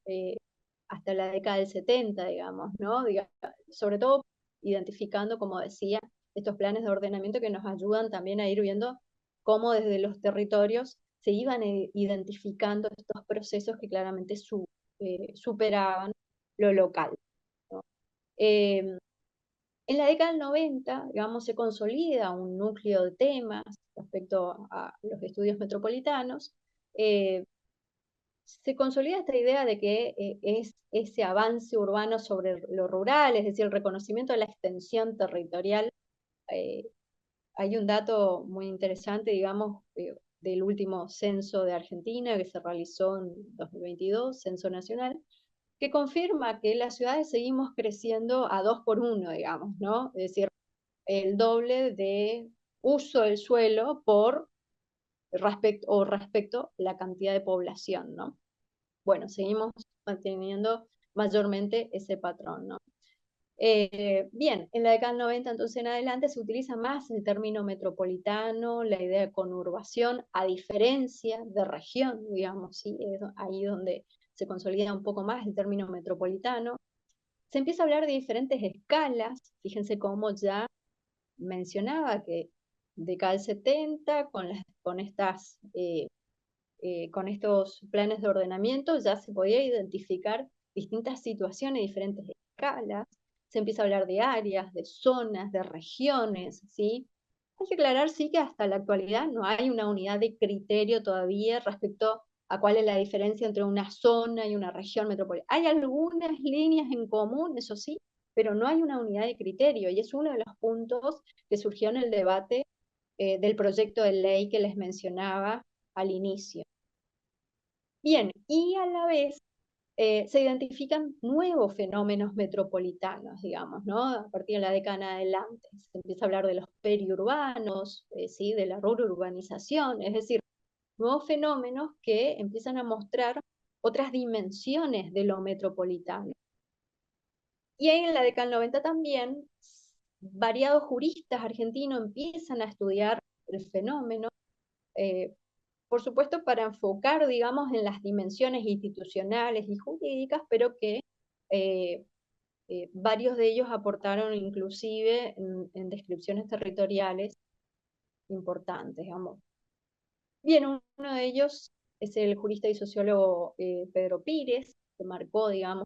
hasta la década del 70, digamos, ¿no? Sobre todo identificando, como decía, estos planes de ordenamiento que nos ayudan también a ir viendo cómo desde los territorios se iban identificando estos procesos que claramente superaban lo local, ¿no? Eh, en la década del 90, digamos, se consolida un núcleo de temas respecto a los estudios metropolitanos. eh, Se consolida esta idea de que es ese avance urbano sobre lo rural, es decir, el reconocimiento de la extensión territorial, eh, hay un dato muy interesante, digamos, del último censo de Argentina que se realizó en 2022, censo nacional, que confirma que las ciudades seguimos creciendo a 2 por 1, digamos, ¿no? Es decir, el doble de uso del suelo por respecto a la cantidad de población, ¿no? Bueno, seguimos manteniendo mayormente ese patrón, ¿no? Bien, en la década del 90 entonces en adelante se utiliza más el término metropolitano, la idea de conurbación, a diferencia de región, digamos, ¿sí? Es ahí donde se consolida un poco más el término metropolitano. Se empieza a hablar de diferentes escalas, fíjense cómo ya mencionaba que década del 70, con estos planes de ordenamiento ya se podía identificar distintas situaciones, diferentes escalas, se empieza a hablar de áreas, de zonas, de regiones, ¿sí? Hay que aclarar, sí, que hasta la actualidad no hay una unidad de criterio todavía respecto a cuál es la diferencia entre una zona y una región metropolitana. Hay algunas líneas en común, eso sí, pero no hay una unidad de criterio, y es uno de los puntos que surgió en el debate del proyecto de ley que les mencionaba al inicio. Bien, y a la vez se identifican nuevos fenómenos metropolitanos, digamos, ¿no? A partir de la década en adelante. Se empieza a hablar de los periurbanos, ¿sí? De la reurbanización, es decir, nuevos fenómenos que empiezan a mostrar otras dimensiones de lo metropolitano. Y ahí en la década del 90 también, variados juristas argentinos empiezan a estudiar el fenómeno, eh, por supuesto, para enfocar, digamos, en las dimensiones institucionales y jurídicas, pero que eh, varios de ellos aportaron inclusive en descripciones territoriales importantes, digamos. Bien, uno de ellos es el jurista y sociólogo Pedro Pires, que marcó, digamos,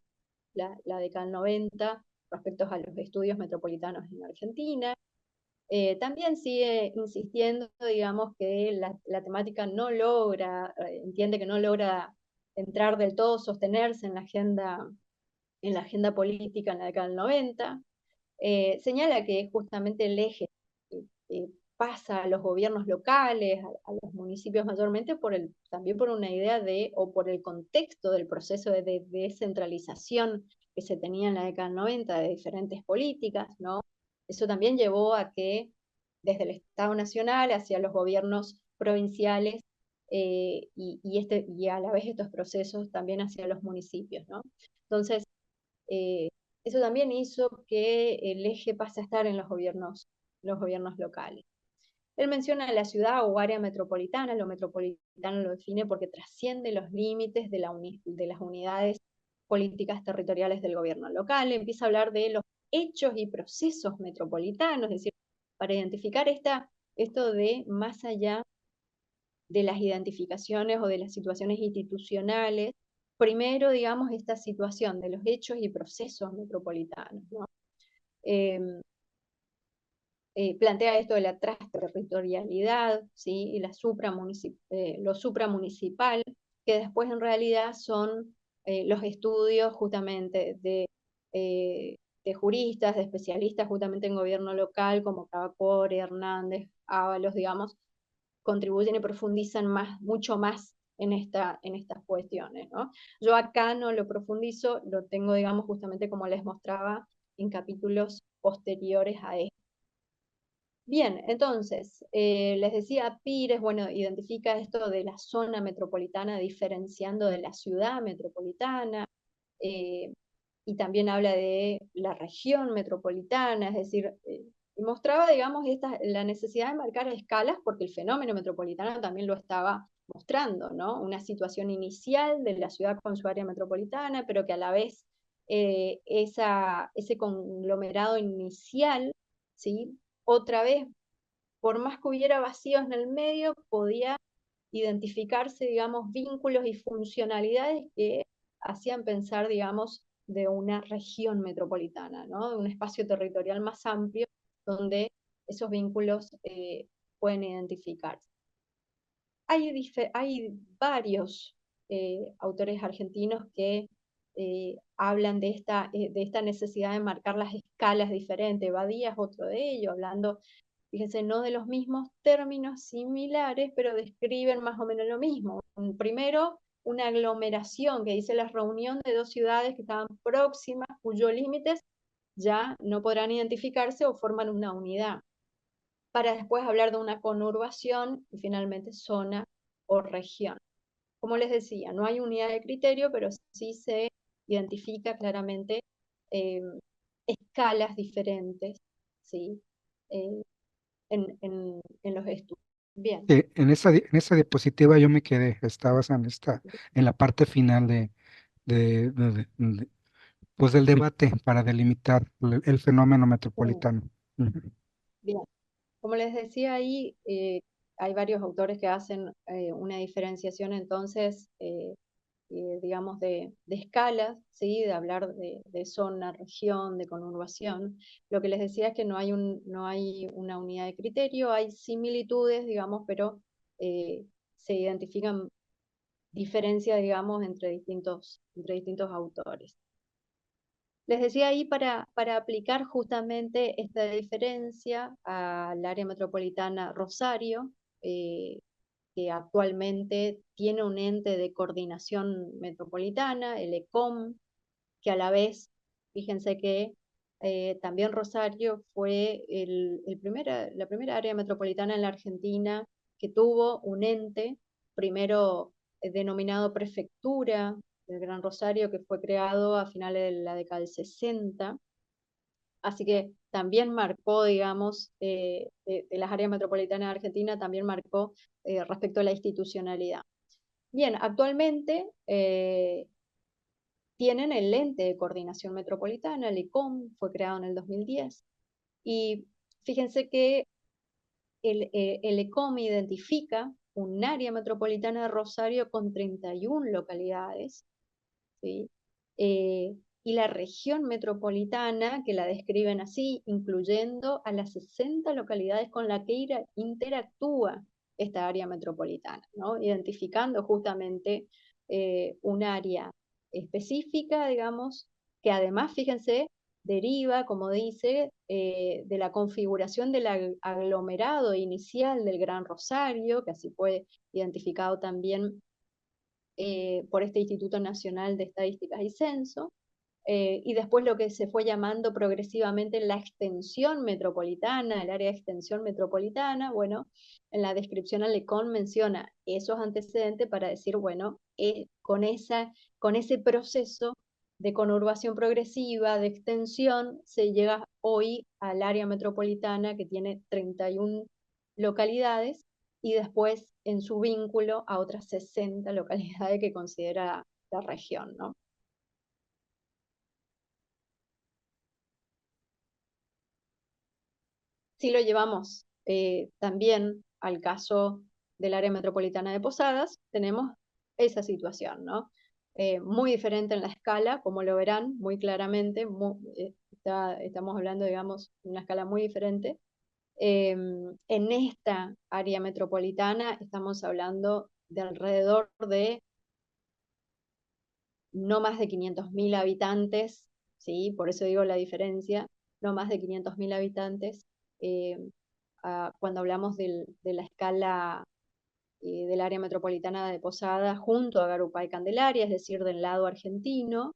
la década del 90 respecto a los estudios metropolitanos en Argentina. También sigue insistiendo, digamos, que la temática no logra, entiende que no logra entrar del todo, sostenerse en la agenda política en la década del 90. Señala que justamente el eje eh, pasa a los gobiernos locales, a los municipios mayormente, también por una idea o por el contexto del proceso de descentralización que se tenía en la década del 90 de diferentes políticas, ¿no? Eso también llevó a que desde el Estado Nacional hacia los gobiernos provinciales y a la vez estos procesos también hacia los municipios, ¿no? Entonces, eh, eso también hizo que el eje pase a estar en los gobiernos locales. Él menciona la ciudad o área metropolitana, lo metropolitano lo define porque trasciende los límites de las unidades políticas territoriales del gobierno local, empieza a hablar de los hechos y procesos metropolitanos, es decir, para identificar esto de más allá de las identificaciones o de las situaciones institucionales, primero, digamos, esta situación de los hechos y procesos metropolitanos, ¿no? Eh, Plantea esto de la transterritorialidad, ¿sí? Y lo supramunicipal, que después en realidad son los estudios justamente de juristas, de especialistas justamente en gobierno local, como Cavacore, Hernández, Ábalos, digamos, contribuyen y profundizan mucho más en estas cuestiones, ¿no? Yo acá no lo profundizo, lo tengo, digamos, justamente como les mostraba en capítulos posteriores a esto. Bien, entonces, les decía, Pires, bueno, identifica esto de la zona metropolitana diferenciando de la ciudad metropolitana, eh, y también habla de la región metropolitana, es decir, y mostraba, digamos, la necesidad de marcar escalas porque el fenómeno metropolitano también lo estaba mostrando, ¿no? Una situación inicial de la ciudad con su área metropolitana, pero que a la vez ese conglomerado inicial, ¿sí? Otra vez, por más que hubiera vacíos en el medio, podía identificarse, digamos, vínculos y funcionalidades que hacían pensar, digamos, de una región metropolitana, ¿no? De un espacio territorial más amplio donde esos vínculos pueden identificarse. Hay varios autores argentinos que hablan de esta necesidad de marcar las escalas diferentes. Badía es otro de ellos, hablando fíjense, no de los mismos términos, similares, pero describen más o menos lo mismo. Primero, una aglomeración que dice la reunión de dos ciudades que estaban próximas, cuyos límites ya no podrán identificarse o forman una unidad, para después hablar de una conurbación y finalmente zona o región. Como les decía, no hay unidad de criterio, pero sí se identifica claramente eh, escalas diferentes, ¿sí? Eh, en los estudios. Bien. En esa diapositiva yo me quedé, estabas en la parte final de, pues del debate para delimitar el fenómeno metropolitano. Ujú. Bien. Como les decía ahí, hay varios autores que hacen una diferenciación entonces, digamos, de escalas, ¿sí? De hablar de zona, región, de conurbación. Lo que les decía es que no hay una unidad de criterio, hay similitudes, digamos, pero se identifican diferencias, digamos, entre distintos autores. Les decía ahí para aplicar justamente esta diferencia al área metropolitana Rosario, eh, que actualmente tiene un ente de coordinación metropolitana, el ECOM, que a la vez, fíjense que también Rosario fue la primera área metropolitana en la Argentina que tuvo un ente, primero denominado Prefectura del Gran Rosario, que fue creado a finales de la década del 60. Así que también marcó, digamos, de las áreas metropolitanas de Argentina, también marcó respecto a la institucionalidad. Bien, actualmente tienen el ente de coordinación metropolitana, el ECOM, fue creado en el 2010, y fíjense que el ECOM identifica un área metropolitana de Rosario con 31 localidades, ¿sí? Y la región metropolitana, que la describen así, incluyendo a las 60 localidades con las que interactúa esta área metropolitana, ¿no? Identificando justamente un área específica, digamos, que además, fíjense, deriva, como dice, de la configuración del aglomerado inicial del Gran Rosario, que así fue identificado también por este Instituto Nacional de Estadísticas y Censo, y después lo que se fue llamando progresivamente la extensión metropolitana, el área de extensión metropolitana. Bueno, en la descripción Alecón menciona esos antecedentes para decir, bueno, con ese proceso de conurbación progresiva, de extensión, se llega hoy al área metropolitana que tiene 31 localidades y después en su vínculo a otras 60 localidades que considera la región, ¿no? Si lo llevamos también al caso del área metropolitana de Posadas, tenemos esa situación, ¿no? Muy diferente en la escala, como lo verán muy claramente, estamos hablando, digamos, de una escala muy diferente. En esta área metropolitana estamos hablando de alrededor de no más de 500.000 habitantes, ¿sí? Por eso digo la diferencia, no más de 500.000 habitantes, eh, cuando hablamos de la escala del área metropolitana de Posada junto a Garupá y Candelaria, es decir, del lado argentino,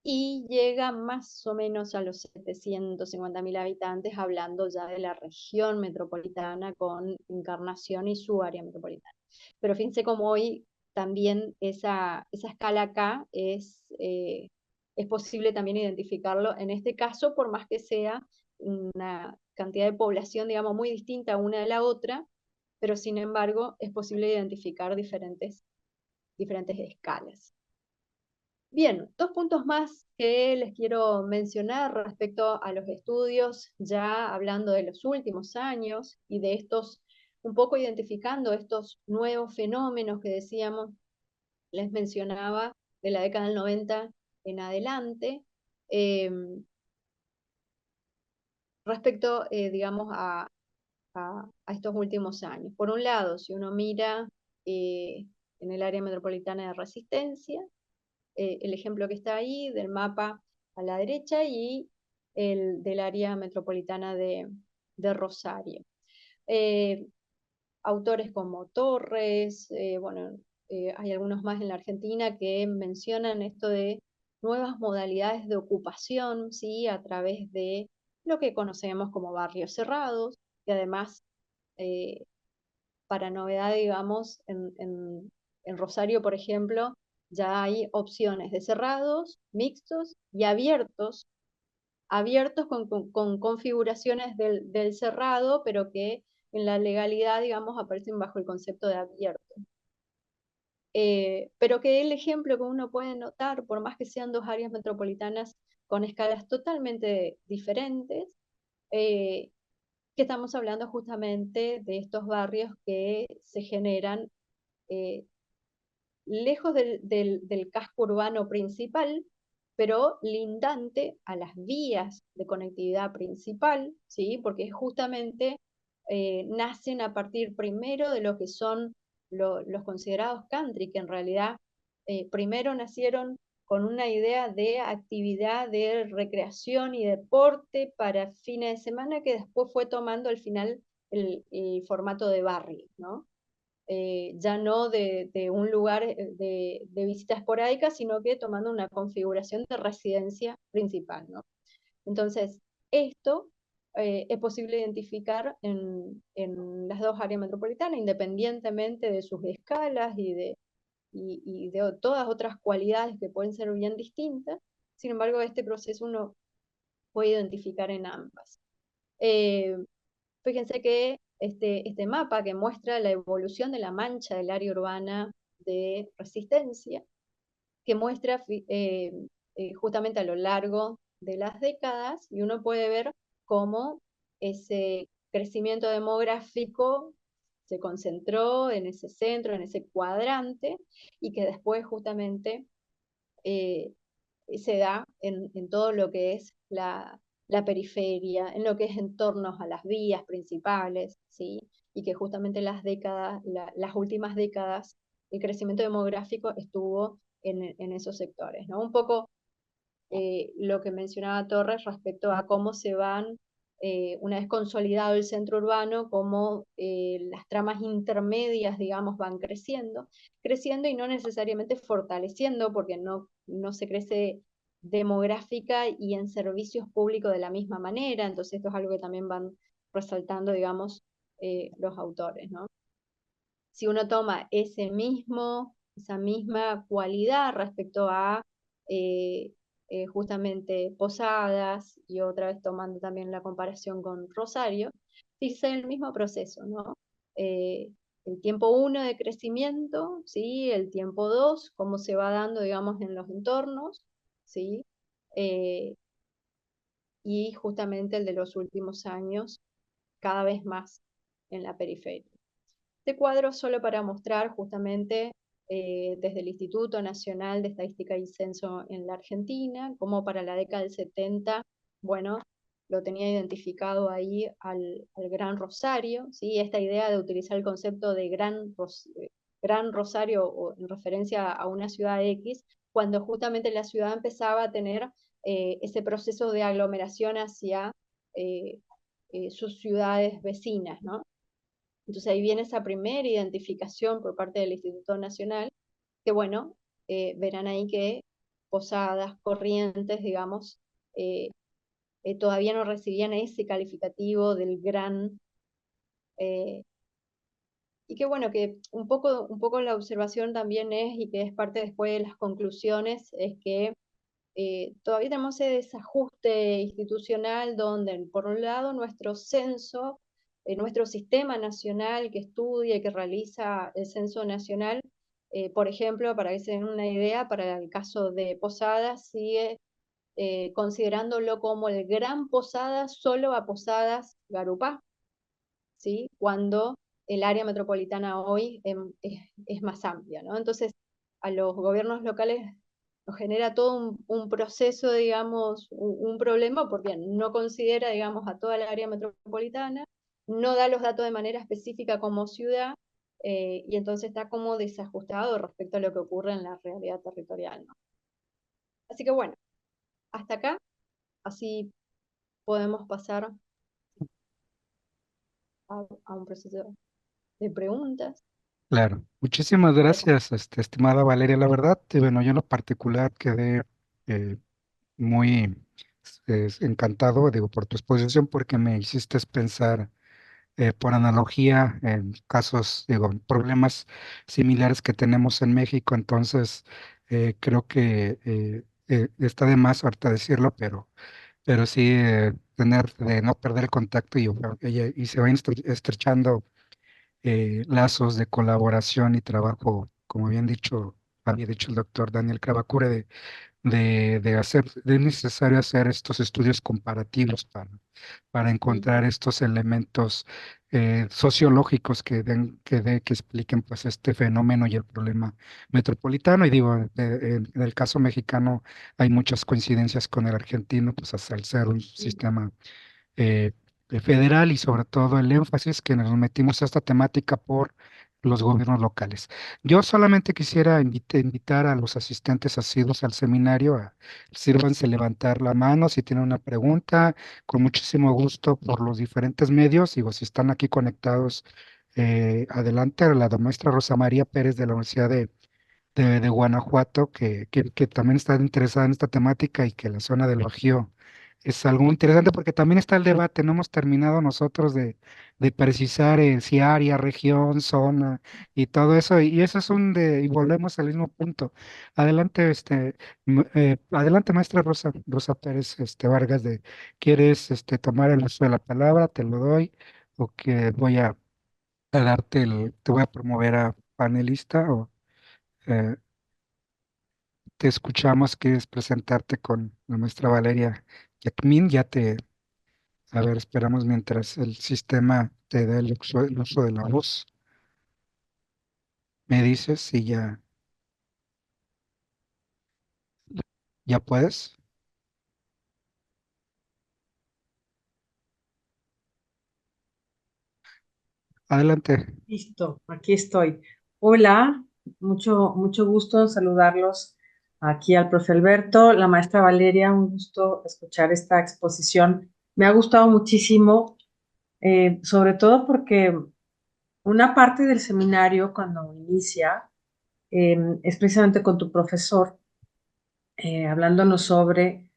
y llega más o menos a los 750.000 habitantes, hablando ya de la región metropolitana con Encarnación y su área metropolitana. Pero fíjense cómo hoy también esa escala acá es posible también identificarlo en este caso, por más que sea una cantidad de población, digamos, muy distinta una de la otra, pero sin embargo es posible identificar diferentes escalas. Bien, dos puntos más que les quiero mencionar respecto a los estudios, ya hablando de los últimos años y de estos, un poco identificando estos nuevos fenómenos que decíamos, les mencionaba de la década del 90 en adelante, eh, respecto, digamos, a estos últimos años. Por un lado, si uno mira en el área metropolitana de Resistencia, el ejemplo que está ahí del mapa a la derecha y el del área metropolitana de Rosario. Eh, Autores como Torres, bueno, hay algunos más en la Argentina que mencionan esto de nuevas modalidades de ocupación, ¿sí? A través de lo que conocemos como barrios cerrados, y además, eh, para novedad, digamos, en Rosario, por ejemplo, ya hay opciones de cerrados, mixtos y abiertos, con configuraciones del cerrado, pero que en la legalidad, digamos, aparecen bajo el concepto de abierto. Pero que el ejemplo que uno puede notar, por más que sean dos áreas metropolitanas con escalas totalmente diferentes, eh, que estamos hablando justamente de estos barrios que se generan eh, lejos del casco urbano principal, pero lindante a las vías de conectividad principal, ¿sí? Porque justamente nacen a partir primero de lo que son los considerados country, que en realidad primero nacieron con una idea de actividad de recreación y deporte para fines de semana, que después fue tomando al final el formato de barrio, ¿no? Ya no de un lugar de visita esporádica, sino que tomando una configuración de residencia principal, ¿no? Entonces, esto es posible identificar en las dos áreas metropolitanas, independientemente de sus escalas y de todas otras cualidades que pueden ser bien distintas. Sin embargo, este proceso uno puede identificar en ambas. Eh, Fíjense que este mapa que muestra la evolución de la mancha del área urbana de Resistencia, que muestra justamente a lo largo de las décadas, y uno puede ver cómo ese crecimiento demográfico se concentró en ese centro, en ese cuadrante, y que después justamente eh, se da en todo lo que es la periferia, en lo que es en torno a las vías principales, ¿sí? Y que justamente las últimas décadas el crecimiento demográfico estuvo en esos sectores, ¿no? Un poco lo que mencionaba Torres respecto a cómo se van, una vez consolidado el centro urbano, cómo las tramas intermedias, digamos, van creciendo y no necesariamente fortaleciendo, porque no se crece demográfica y en servicios públicos de la misma manera, entonces esto es algo que también van resaltando, digamos, los autores, ¿no? Si uno toma esa misma cualidad respecto a eh, justamente Posadas, y otra vez tomando también la comparación con Rosario, fíjense el mismo proceso, ¿no? Eh, el tiempo 1 de crecimiento, ¿sí? El tiempo 2, cómo se va dando, digamos, en los entornos, ¿sí? Eh, y justamente el de los últimos años, cada vez más en la periferia. Este cuadro solo para mostrar justamente desde el Instituto Nacional de Estadística y Censo en la Argentina, como para la década del 70, bueno, lo tenía identificado ahí al Gran Rosario, ¿sí? Esta idea de utilizar el concepto de Gran Rosario o en referencia a una ciudad X, cuando justamente la ciudad empezaba a tener ese proceso de aglomeración hacia eh, sus ciudades vecinas, ¿no? Entonces ahí viene esa primera identificación por parte del Instituto Nacional, que bueno, verán ahí que Posadas, Corrientes, digamos, eh, todavía no recibían ese calificativo del gran, eh, y que bueno, que un poco la observación también es, y que es parte después de las conclusiones, es que todavía tenemos ese desajuste institucional donde, por un lado, nuestro censo, nuestro sistema nacional que estudia y que realiza el censo nacional, por ejemplo, para que se den una idea, para el caso de Posadas, sigue considerándolo como el Gran Posadas solo a Posadas Garupá, ¿sí? Cuando el área metropolitana hoy es más amplia, ¿no? Entonces, a los gobiernos locales nos genera todo un proceso, digamos, un problema, porque no considera, digamos, a toda el área metropolitana, no da los datos de manera específica como ciudad, y entonces está como desajustado respecto a lo que ocurre en la realidad territorial, ¿no? Así que bueno, hasta acá, así podemos pasar a un proceso de preguntas. Claro, muchísimas Bueno, gracias, estimada Valeria. La verdad, bueno, yo en lo particular quedé eh, muy encantado, digo, por tu exposición, porque me hiciste pensar por analogía en casos, digo, problemas similares que tenemos en México. Entonces, creo que está de más ahorita decirlo, pero sí tener de no perder el contacto y se van estrechando lazos de colaboración y trabajo, como había dicho el doctor Daniel Cravacure, de necesario hacer estos estudios comparativos para mm, encontrar estos elementos sociológicos que expliquen pues este fenómeno y el problema metropolitano. Y digo, en el caso mexicano hay muchas coincidencias con el argentino, pues hasta el ser un mm, sistema eh, federal y sobre todo el énfasis que nos metimos a esta temática por los gobiernos locales. Yo solamente quisiera invitar a los asistentes asiduos al seminario a sírvanse levantar la mano si tienen una pregunta, con muchísimo gusto por los diferentes medios. Digo, si están aquí conectados, adelante, la maestra Rosa María Pérez de la Universidad de Guanajuato, que también está interesada en esta temática y que la zona del Bajío es algo muy interesante porque también está el debate, no hemos terminado nosotros de precisar si área, región, zona y todo eso, y eso es y volvemos al mismo punto. Adelante, adelante, maestra Rosa Pérez, Vargas, ¿quieres tomar el uso de la palabra? Te lo doy, o que te voy a promover a panelista, o eh, te escuchamos, quieres presentarte con la maestra Valeria Yacmin. A ver, esperamos mientras el sistema te da el uso de la voz. Me dices si ya puedes. Adelante. Listo, aquí estoy. Hola, mucho gusto en saludarlos aquí al profe Alberto, la maestra Valeria, un gusto escuchar esta exposición. Me ha gustado muchísimo, sobre todo porque una parte del seminario cuando inicia es precisamente con tu profesor, hablándonos sobre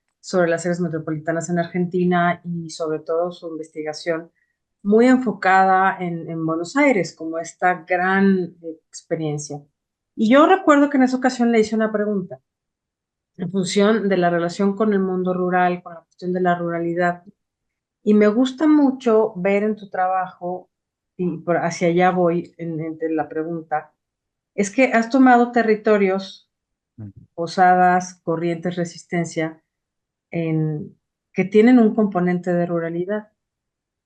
las áreas metropolitanas en Argentina y sobre todo su investigación muy enfocada en Buenos Aires, como esta gran experiencia. Y yo recuerdo que en esa ocasión le hice una pregunta en función de la relación con el mundo rural, con la cuestión de la ruralidad. Y me gusta mucho ver en tu trabajo, y hacia allá voy en la pregunta, es que has tomado territorios, Posadas, Corrientes, Resistencia, en, que tienen un componente de ruralidad,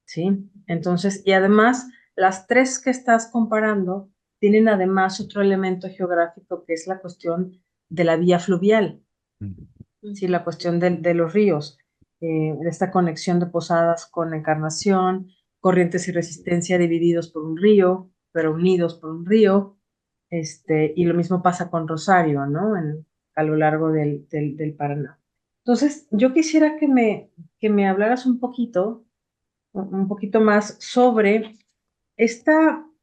¿sí? Entonces, y además, las tres que estás comparando tienen además otro elemento geográfico que es la cuestión de la vía fluvial, mm, ¿sí? La cuestión de los ríos, esta conexión de Posadas con Encarnación, Corrientes y Resistencia divididos por un río, pero unidos por un río, y lo mismo pasa con Rosario, ¿no? A lo largo del Paraná. Entonces, yo quisiera que me hablaras un poquito más sobre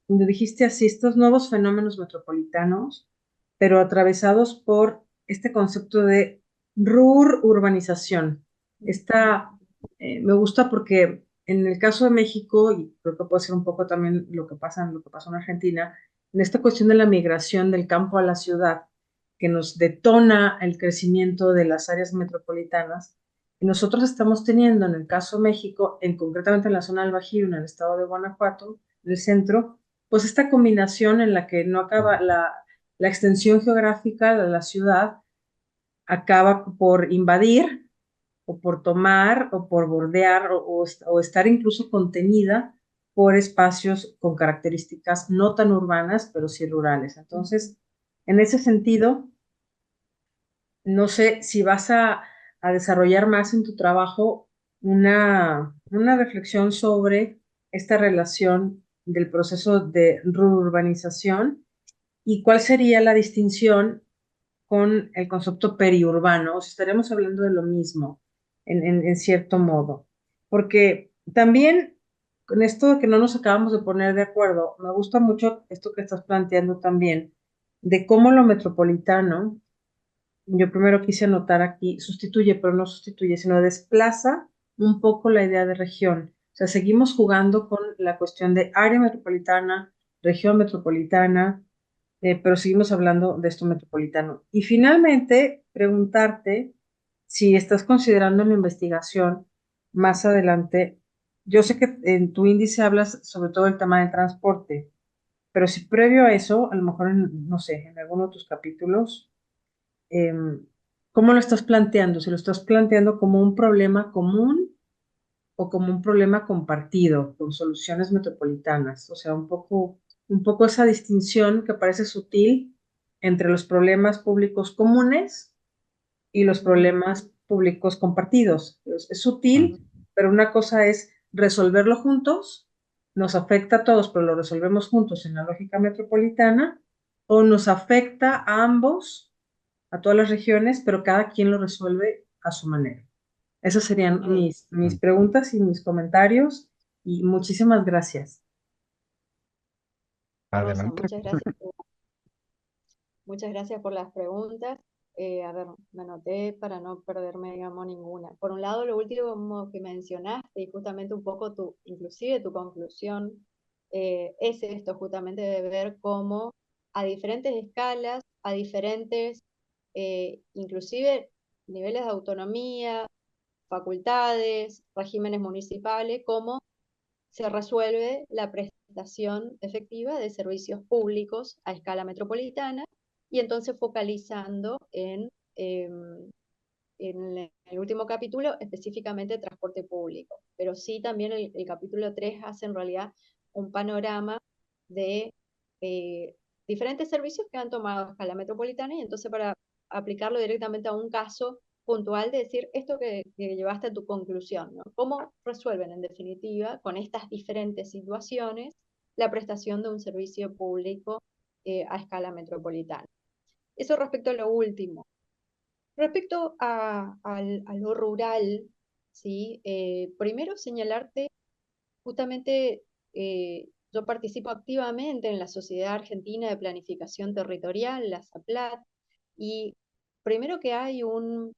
me dijiste así, estos nuevos fenómenos metropolitanos, pero atravesados por este concepto de urbanización. Esta, Me gusta porque en el caso de México, y creo que puede ser un poco también lo que pasó en Argentina, en esta cuestión de la migración del campo a la ciudad, que nos detona el crecimiento de las áreas metropolitanas, y nosotros estamos teniendo en el caso de México, concretamente en la zona del Bajío, en el estado de Guanajuato, en el centro, pues esta combinación en la que no acaba la extensión geográfica de la ciudad, acaba por invadir o por tomar o por bordear o estar incluso contenida por espacios con características no tan urbanas, pero sí rurales. Entonces, en ese sentido, no sé si vas a desarrollar más en tu trabajo una reflexión sobre esta relación del proceso de reurbanización y cuál sería la distinción con el concepto periurbano, o si estaremos hablando de lo mismo en cierto modo. Porque también con esto de que no nos acabamos de poner de acuerdo, me gusta mucho esto que estás planteando también, de cómo lo metropolitano, yo primero quise anotar aquí, sustituye, pero no sustituye, sino desplaza un poco la idea de región. O sea, seguimos jugando con la cuestión de área metropolitana, región metropolitana, pero seguimos hablando de esto metropolitano. Y finalmente, preguntarte si estás considerando en la investigación más adelante, yo sé que en tu índice hablas sobre todo el tema del transporte, pero si previo a eso, a lo mejor, no sé, en alguno de tus capítulos, ¿cómo lo estás planteando? Si lo estás planteando como un problema común o como un problema compartido con soluciones metropolitanas. O sea, un poco esa distinción que parece sutil entre los problemas públicos comunes y los problemas públicos compartidos. Es sutil, pero una cosa es resolverlo juntos, nos afecta a todos, pero lo resolvemos juntos en la lógica metropolitana, o nos afecta a ambos, a todas las regiones, pero cada quien lo resuelve a su manera. Esas serían Sí. mis preguntas y mis comentarios y muchísimas gracias. Rosa, Adelante. muchas gracias por las preguntas. A ver, me anoté para no perderme, digamos, ninguna. Por un lado, lo último que mencionaste y justamente un poco inclusive tu conclusión, es esto justamente de ver cómo a diferentes escalas, a diferentes, inclusive niveles de autonomía, facultades, regímenes municipales, cómo se resuelve la prestación efectiva de servicios públicos a escala metropolitana y entonces focalizando en el último capítulo específicamente transporte público. Pero sí también el capítulo 3 hace en realidad un panorama de diferentes servicios que han tomado a escala metropolitana y entonces para aplicarlo directamente a un caso puntual de decir esto que llevaste a tu conclusión, ¿no? ¿Cómo resuelven en definitiva con estas diferentes situaciones la prestación de un servicio público a escala metropolitana? Eso respecto a lo último. Respecto a lo rural, ¿sí? Primero señalarte, justamente yo participo activamente en la Sociedad Argentina de Planificación Territorial, la SAPLAT, y primero que hay un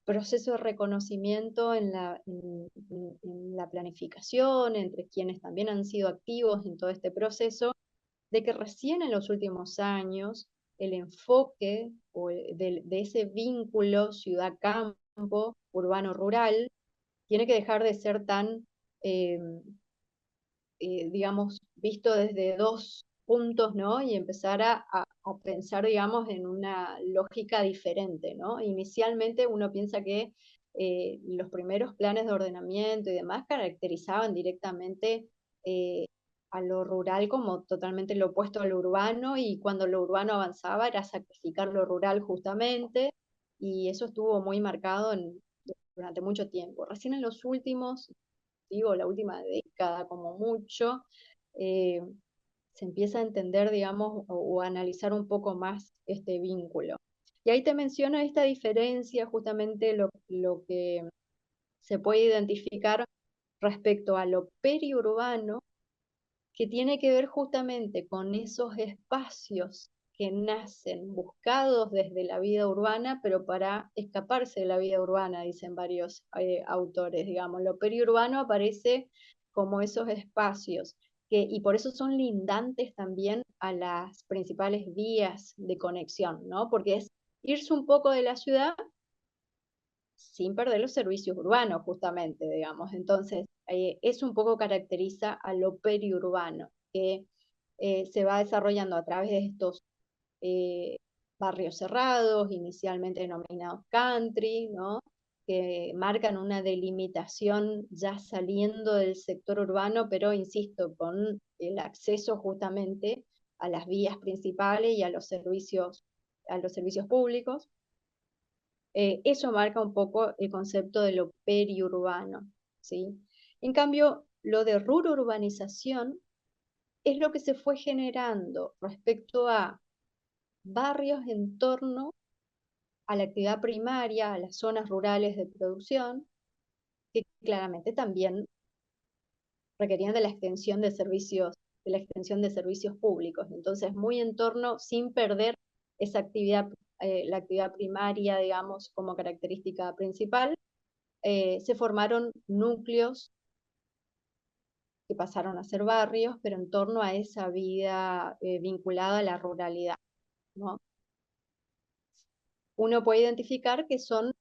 proceso de reconocimiento en la planificación, entre quienes también han sido activos en todo este proceso, de que recién en los últimos años el enfoque de ese vínculo ciudad-campo, urbano-rural, tiene que dejar de ser tan, eh, digamos, visto desde dos puntos, ¿no? Y empezar a pensar, digamos, en una lógica diferente, ¿no? Inicialmente uno piensa que los primeros planes de ordenamiento y demás caracterizaban directamente a lo rural como totalmente lo opuesto a lo urbano, y cuando lo urbano avanzaba era sacrificar lo rural justamente, y eso estuvo muy marcado durante mucho tiempo. Recién en los últimos, digo, la última década como mucho, eh, se empieza a entender, digamos, o a analizar un poco más este vínculo. Y ahí te menciono esta diferencia, justamente lo que se puede identificar respecto a lo periurbano, que tiene que ver justamente con esos espacios que nacen buscados desde la vida urbana, pero para escaparse de la vida urbana, dicen varios autores, digamos. Lo periurbano aparece como esos espacios, y por eso son lindantes también a las principales vías de conexión, ¿no? Porque es irse un poco de la ciudad sin perder los servicios urbanos, justamente, digamos. Entonces, eso un poco caracteriza a lo periurbano, que se va desarrollando a través de estos eh, barrios cerrados, inicialmente denominados country, ¿no? Que marcan una delimitación ya saliendo del sector urbano, pero insisto, con el acceso justamente a las vías principales y a los servicios públicos. Eso marca un poco el concepto de lo periurbano, ¿sí? En cambio, lo de rururbanización es lo que se fue generando respecto a barrios en torno a la actividad primaria, a las zonas rurales de producción, que claramente también requerían de la extensión de servicios públicos. Entonces, muy en torno, sin perder esa actividad, la actividad primaria, digamos, como característica principal, se formaron núcleos que pasaron a ser barrios, pero en torno a esa vida vinculada a la ruralidad, ¿no? Uno puede identificar que son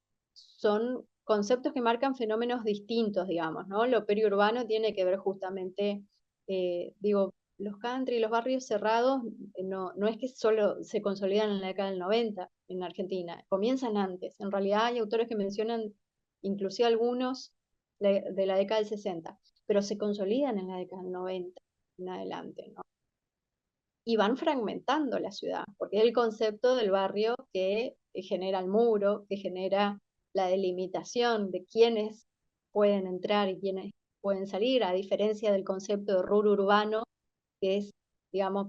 conceptos que marcan fenómenos distintos, digamos, ¿no? Lo periurbano tiene que ver justamente, digo, los country, los barrios cerrados, no es que solo se consolidan en la década del 90 en Argentina, comienzan antes. En realidad hay autores que mencionan, inclusive algunos de la década del 60, pero se consolidan en la década del 90 en adelante, ¿no? Y van fragmentando la ciudad, porque es el concepto del barrio que genera el muro, que genera la delimitación de quiénes pueden entrar y quiénes pueden salir, a diferencia del concepto de rur urbano, que es, digamos,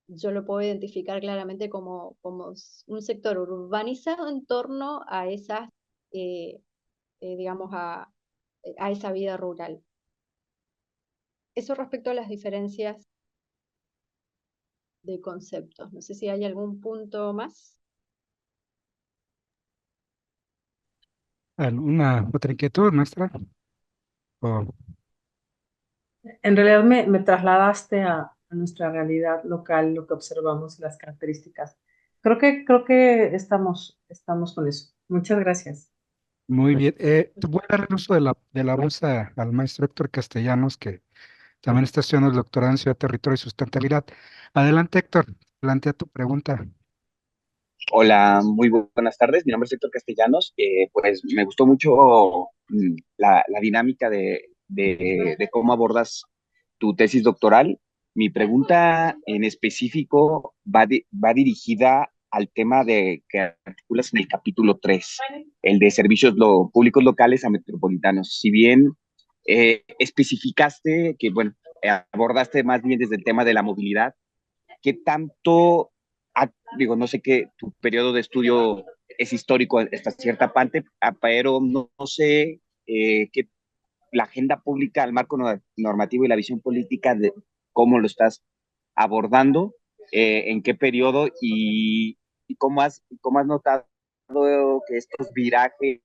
yo lo puedo identificar claramente como un sector urbanizado en torno a esas, digamos, a esa vida rural. Eso respecto a las diferencias de conceptos. No sé si hay algún punto más. ¿Alguna otra inquietud, maestra? O- En realidad me trasladaste a nuestra realidad local, lo que observamos, las características. Creo que estamos con eso. Muchas gracias. Muy bien. Voy a dar el uso de la voz al maestro Héctor Castellanos, que también está estudiando el doctorado en Ciudad, Territorio y Sustentabilidad. Adelante, Héctor, plantea tu pregunta. Hola, muy buenas tardes. Mi nombre es Héctor Castellanos. Pues me gustó mucho la dinámica de cómo abordas tu tesis doctoral. Mi pregunta en específico va dirigida al tema que articulas en el capítulo 3, el de servicios públicos locales a metropolitanos. Si bien especificaste que, bueno, abordaste más bien desde el tema de la movilidad, ¿qué tanto, digo, no sé qué, tu periodo de estudio es histórico hasta cierta parte, pero no sé qué la agenda pública, el marco normativo y la visión política de cómo lo estás abordando, en qué periodo y cómo has notado que estos virajes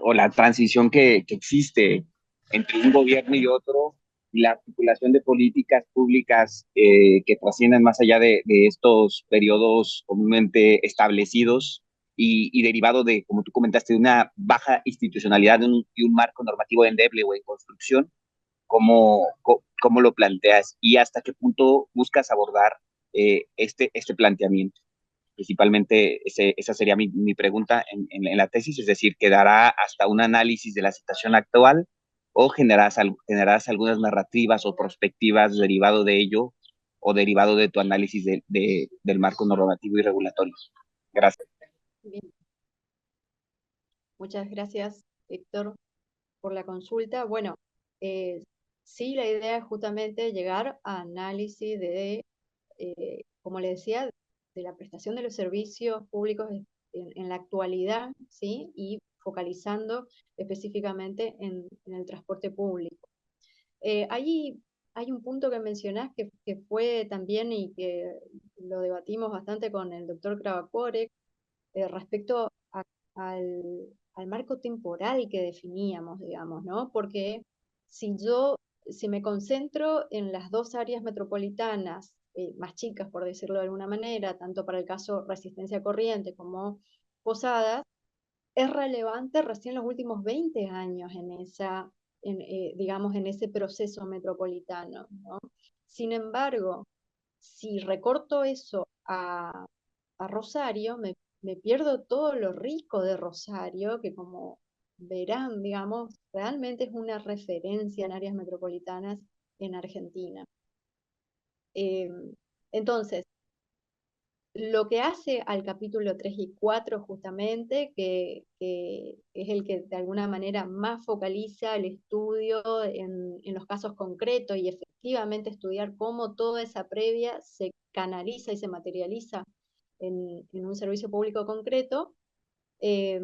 o la transición que existe entre un gobierno y otro y la articulación de políticas públicas que trascienden más allá de estos periodos comúnmente establecidos y derivado de, como tú comentaste, de una baja institucionalidad y un marco normativo endeble o en construcción, ¿cómo lo planteas y hasta qué punto buscas abordar este planteamiento? Principalmente esa sería mi pregunta en la tesis, es decir, ¿quedará hasta un análisis de la situación actual o generarás algunas narrativas o perspectivas derivado de ello o derivado de tu análisis del marco normativo y regulatorio? Gracias. Bien. Muchas gracias, Héctor, por la consulta. Bueno, sí, la idea es justamente llegar a análisis como le decía, de la prestación de los servicios públicos en la actualidad, ¿sí? Y focalizando específicamente en el transporte público. Ahí hay un punto que mencionás que fue también y que lo debatimos bastante con el doctor Kravakorek, respecto al marco temporal que definíamos, digamos, ¿no? Porque si me concentro en las dos áreas metropolitanas más chicas, por decirlo de alguna manera, tanto para el caso Resistencia Corriente como Posadas, es relevante recién los últimos 20 años digamos, en ese proceso metropolitano, ¿no? Sin embargo, si recorto eso a Rosario, me pierdo todo lo rico de Rosario, que como verán, digamos, realmente es una referencia en áreas metropolitanas en Argentina. Eh, entonces, lo que hace al capítulo 3 y 4 justamente, que es el que de alguna manera más focaliza el estudio en los casos concretos y efectivamente estudiar cómo toda esa previa se canaliza y se materializa en un servicio público concreto, eh,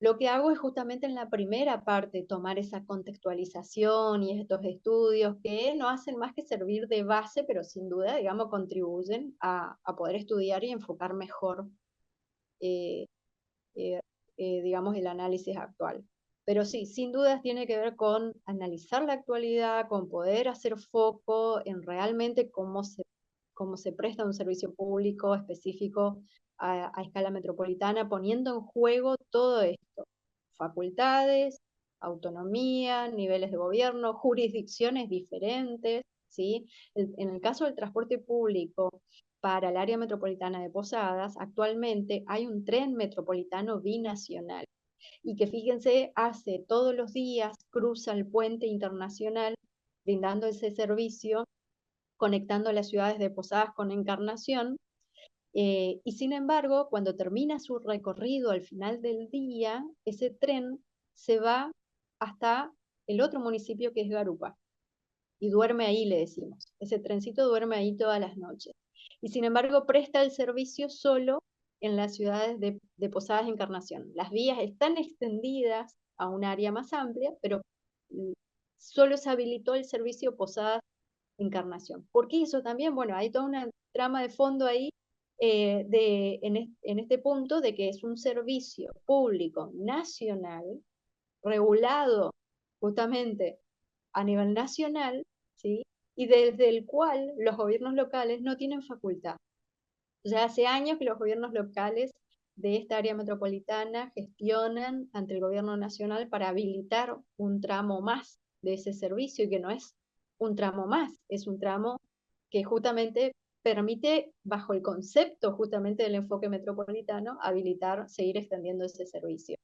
lo que hago es justamente en la primera parte tomar esa contextualización y estos estudios que no hacen más que servir de base, pero sin duda, digamos, contribuyen a poder estudiar y enfocar mejor, eh, eh, digamos, el análisis actual. Pero sí, sin dudas tiene que ver con analizar la actualidad, con poder hacer foco en realmente cómo se presta un servicio público específico a escala metropolitana, poniendo en juego todo esto: facultades, autonomía, niveles de gobierno, jurisdicciones diferentes, ¿sí? En el caso del transporte público para el área metropolitana de Posadas, actualmente hay un tren metropolitano binacional y que, fíjense, hace todos los días, cruza el puente internacional brindando ese servicio, conectando las ciudades de Posadas con Encarnación, y sin embargo, cuando termina su recorrido al final del día, ese tren se va hasta el otro municipio, que es Garupa, y duerme ahí, le decimos. Ese trencito duerme ahí todas las noches. Y sin embargo, presta el servicio solo en las ciudades de Posadas Encarnación. Las vías están extendidas a un área más amplia, pero solo se habilitó el servicio Posadas Encarnación. ¿Por qué eso también? Bueno, hay toda una trama de fondo ahí, en este punto, de que es un servicio público nacional, regulado justamente a nivel nacional, ¿sí? Y desde el cual los gobiernos locales no tienen facultad. Ya hace años que los gobiernos locales de esta área metropolitana gestionan ante el gobierno nacional para habilitar un tramo más de ese servicio, y que no es un tramo más, es un tramo que justamente permite, bajo el concepto justamente del enfoque metropolitano, habilitar, seguir extendiendo ese servicio.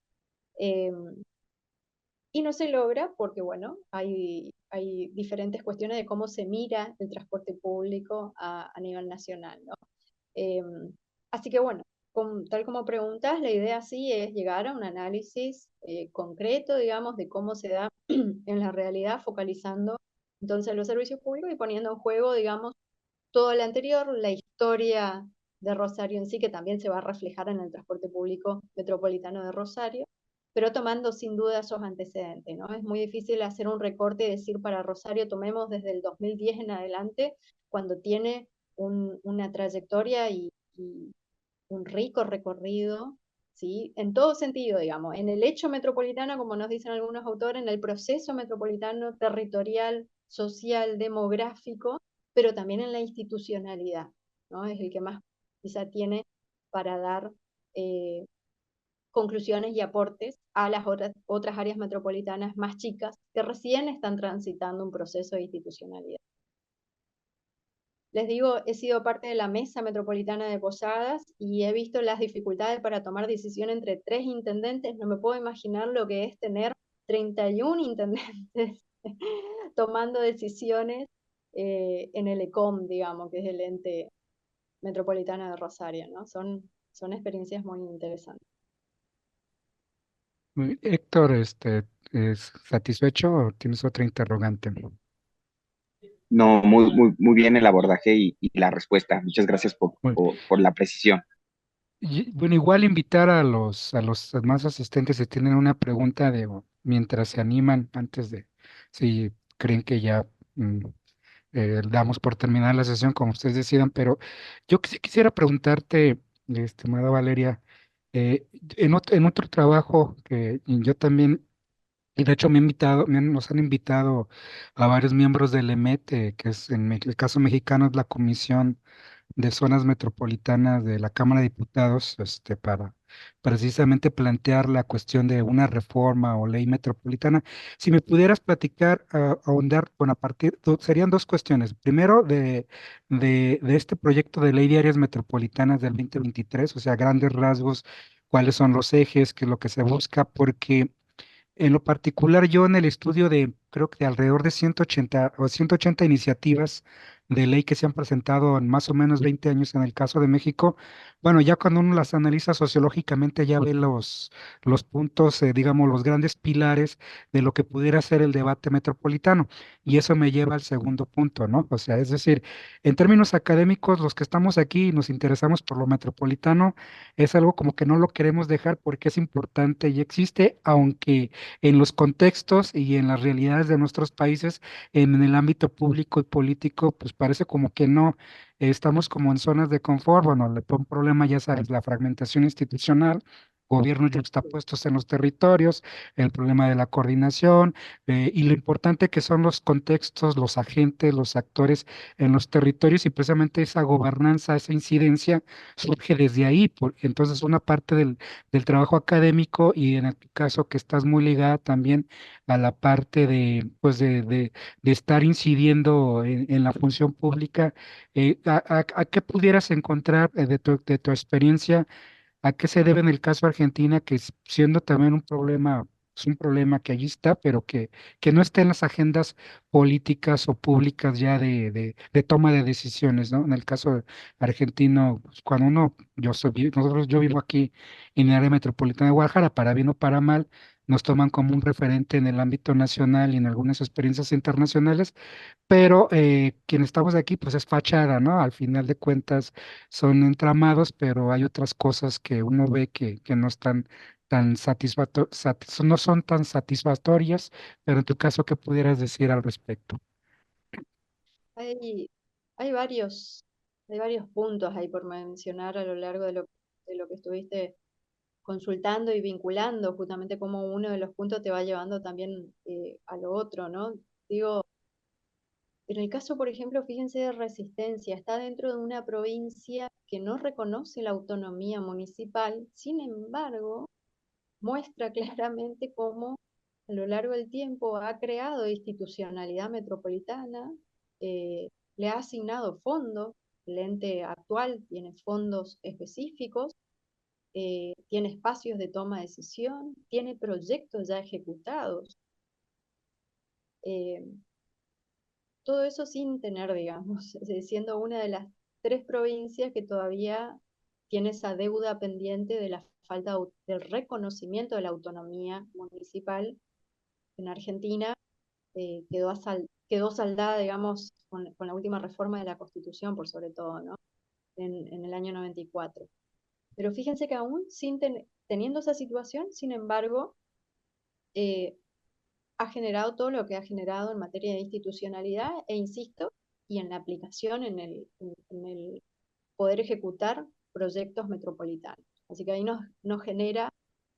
Eh, y no se logra porque, bueno, hay diferentes cuestiones de cómo se mira el transporte público a nivel nacional, ¿no? Eh, Así que, bueno, tal como preguntas, la idea sí es llegar a un análisis concreto, digamos, de cómo se da en la realidad, focalizando entonces los servicios públicos y poniendo en juego, digamos, todo lo anterior, la historia de Rosario en sí, que también se va a reflejar en el transporte público metropolitano de Rosario, pero tomando sin duda esos antecedentes, ¿no? Es muy difícil hacer un recorte y decir para Rosario tomemos desde el 2010 en adelante, cuando tiene una trayectoria y un rico recorrido, ¿sí? En todo sentido, digamos, en el hecho metropolitano, como nos dicen algunos autores, en el proceso metropolitano territorial, social, demográfico, pero también en la institucionalidad, ¿no? Es el que más quizá tiene para dar conclusiones y aportes a las otras áreas metropolitanas más chicas que recién están transitando un proceso de institucionalidad. Les digo, he sido parte de la Mesa Metropolitana de Posadas y he visto las dificultades para tomar decisión entre 3 intendentes. No me puedo imaginar lo que es tener 31 intendentes tomando decisiones en el ECOM, digamos, que es el ente metropolitano de Rosario, ¿no? Son experiencias muy interesantes. Héctor, ¿es satisfecho o tienes otra interrogante? No, muy bien el abordaje y la respuesta. Muchas gracias Muy- por la precisión. Bueno, igual invitar a los demás asistentes si tienen una pregunta mientras se animan, antes de, si creen que ya damos por terminar la sesión, como ustedes decidan, pero yo sí quisiera preguntarte, estimada Valeria, en otro trabajo que yo también, y de hecho nos han invitado a varios miembros del EMET, que es en el caso mexicano es la Comisión de Zonas Metropolitanas de la Cámara de Diputados, para precisamente plantear la cuestión de una reforma o ley metropolitana. Si me pudieras platicar, ahondar, bueno, serían dos cuestiones. Primero, de este proyecto de ley de áreas metropolitanas del 2023, o sea, grandes rasgos, cuáles son los ejes, qué es lo que se busca, porque en lo particular, yo en el estudio de, creo que alrededor de 180 o 180 iniciativas de ley que se han presentado en más o menos 20 años en el caso de México, bueno, ya cuando uno las analiza sociológicamente ya ve los puntos, digamos, los grandes pilares de lo que pudiera ser el debate metropolitano. Y eso me lleva al segundo punto, ¿no? O sea, es decir, en términos académicos, los que estamos aquí y nos interesamos por lo metropolitano, es algo como que no lo queremos dejar porque es importante y existe, aunque en los contextos y en las realidades de nuestros países, en el ámbito público y político, pues parece como que no, estamos como en zonas de confort. Bueno, un problema, ya sabes, la fragmentación institucional, gobiernos yuxtapuestos en los territorios, el problema de la coordinación, y lo importante que son los contextos, los agentes, los actores en los territorios, y precisamente esa gobernanza, esa incidencia surge desde ahí. Entonces, una parte del trabajo académico, y en el caso que estás muy ligada también a la parte de, pues de estar incidiendo en la función pública, a qué pudieras encontrar, de tu experiencia, a qué se debe en el caso Argentina, que siendo también un problema, es un problema que allí está, pero que no está en las agendas políticas o públicas ya de toma de decisiones, ¿no? En el caso argentino, pues, cuando yo vivo aquí en el área metropolitana de Guadalajara, para bien o para mal, nos toman como un referente en el ámbito nacional y en algunas experiencias internacionales, pero quien estamos aquí, pues es fachada, ¿no? Al final de cuentas son entramados, pero hay otras cosas que uno ve que no están tan no son tan satisfactorias, pero en tu caso, ¿qué pudieras decir al respecto? Hay, hay varios, hay varios puntos ahí por mencionar a lo largo de lo que estuviste consultando y vinculando, justamente como uno de los puntos te va llevando también a lo otro, ¿no? Digo, en el caso, por ejemplo, fíjense de Resistencia, está dentro de una provincia que no reconoce la autonomía municipal, sin embargo, muestra claramente cómo a lo largo del tiempo ha creado institucionalidad metropolitana, le ha asignado fondos, el ente actual tiene fondos específicos, tiene espacios de toma de decisión, tiene proyectos ya ejecutados. eh, Todo eso sin tener, digamos, siendo una de las tres provincias que todavía tiene esa deuda pendiente de la falta del reconocimiento de la autonomía municipal en Argentina, quedó saldada, digamos, con la última reforma de la Constitución, por sobre todo, ¿no? En el año 94. Pero fíjense que aún teniendo esa situación, sin embargo, eh, ha generado todo lo que ha generado en materia de institucionalidad, e insisto, y en la aplicación, en el poder ejecutar proyectos metropolitanos. Así que ahí nos genera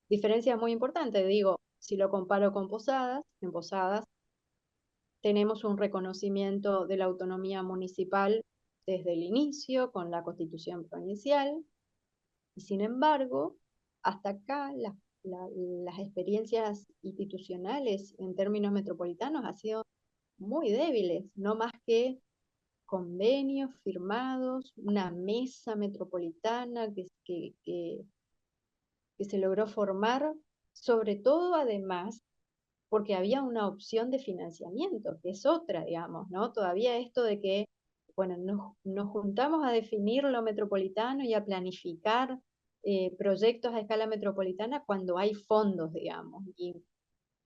diferencias muy importantes. Digo, si lo comparo con Posadas, en Posadas tenemos un reconocimiento de la autonomía municipal desde el inicio, con la Constitución provincial, y sin embargo, hasta acá las experiencias institucionales en términos metropolitanos han sido muy débiles, no más que convenios firmados, una mesa metropolitana que se logró formar, sobre todo además porque había una opción de financiamiento, que es otra, digamos, ¿no? Todavía esto de que, bueno, nos juntamos a definir lo metropolitano y a planificar proyectos a escala metropolitana cuando hay fondos, digamos, y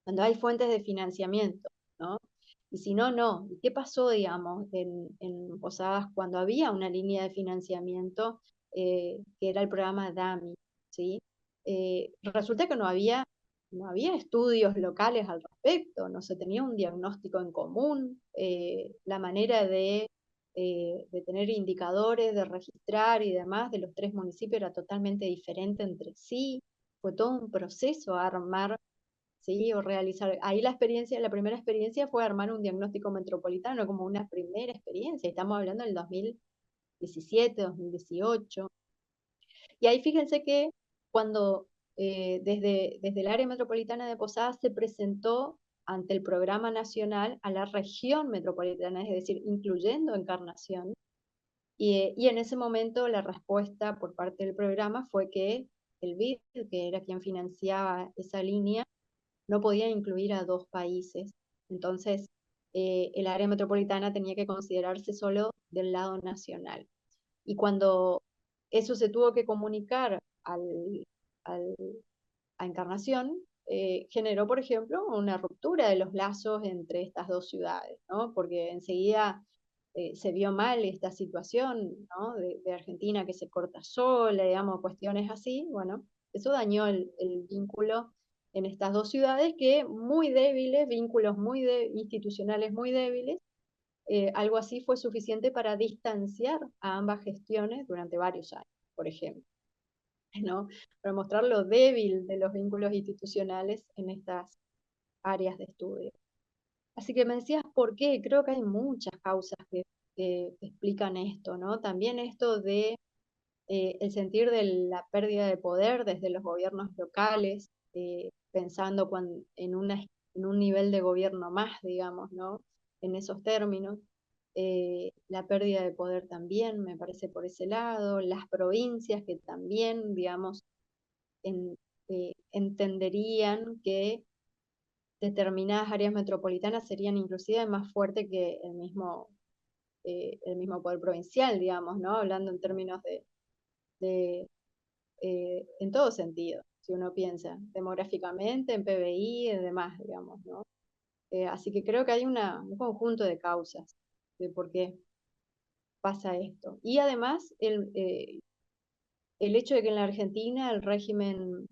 cuando hay fuentes de financiamiento, ¿no? Y si no, no. ¿Y qué pasó, digamos, en Posadas cuando había una línea de financiamiento que era el programa DAMI, ¿sí? Resulta que no había estudios locales al respecto, no se tenía un diagnóstico en común, la manera de tener indicadores, de registrar y demás de los tres municipios era totalmente diferente entre sí, fue todo un proceso a armar, ¿sí? O realizar, ahí la primera experiencia fue armar un diagnóstico metropolitano como una primera experiencia, estamos hablando del 2017, 2018, y ahí fíjense que cuando desde el área metropolitana de Posadas se presentó ante el programa nacional a la región metropolitana, es decir, incluyendo Encarnación, y en ese momento la respuesta por parte del programa fue que el BID, que era quien financiaba esa línea, no podía incluir a dos países. Entonces, el área metropolitana tenía que considerarse solo del lado nacional. Y cuando eso se tuvo que comunicar al- a Encarnación, generó, por ejemplo, una ruptura de los lazos entre estas dos ciudades, ¿no? Porque enseguida se vio mal esta situación, ¿no? De Argentina que se corta sola, digamos, cuestiones así. Bueno, eso dañó el vínculo en estas dos ciudades que muy débiles, vínculos institucionales muy débiles. Algo así fue suficiente para distanciar a ambas gestiones durante varios años, por ejemplo, ¿no? Para mostrar lo débil de los vínculos institucionales en estas áreas de estudio. Así que me decías, ¿por qué? Creo que hay muchas causas que explican esto, ¿no? También esto de el sentir de la pérdida de poder desde los gobiernos locales, pensando en un nivel de gobierno más, digamos, ¿no? En esos términos. La pérdida de poder también, me parece por ese lado, las provincias que también, digamos, entenderían que determinadas áreas metropolitanas serían inclusive más fuertes que el mismo poder provincial, digamos, ¿no? Hablando en términos de en todo sentido, si uno piensa, demográficamente, en PBI y demás, digamos, ¿no? Así que creo que hay un conjunto de causas de por qué pasa esto. Y además, el hecho de que en la Argentina el régimen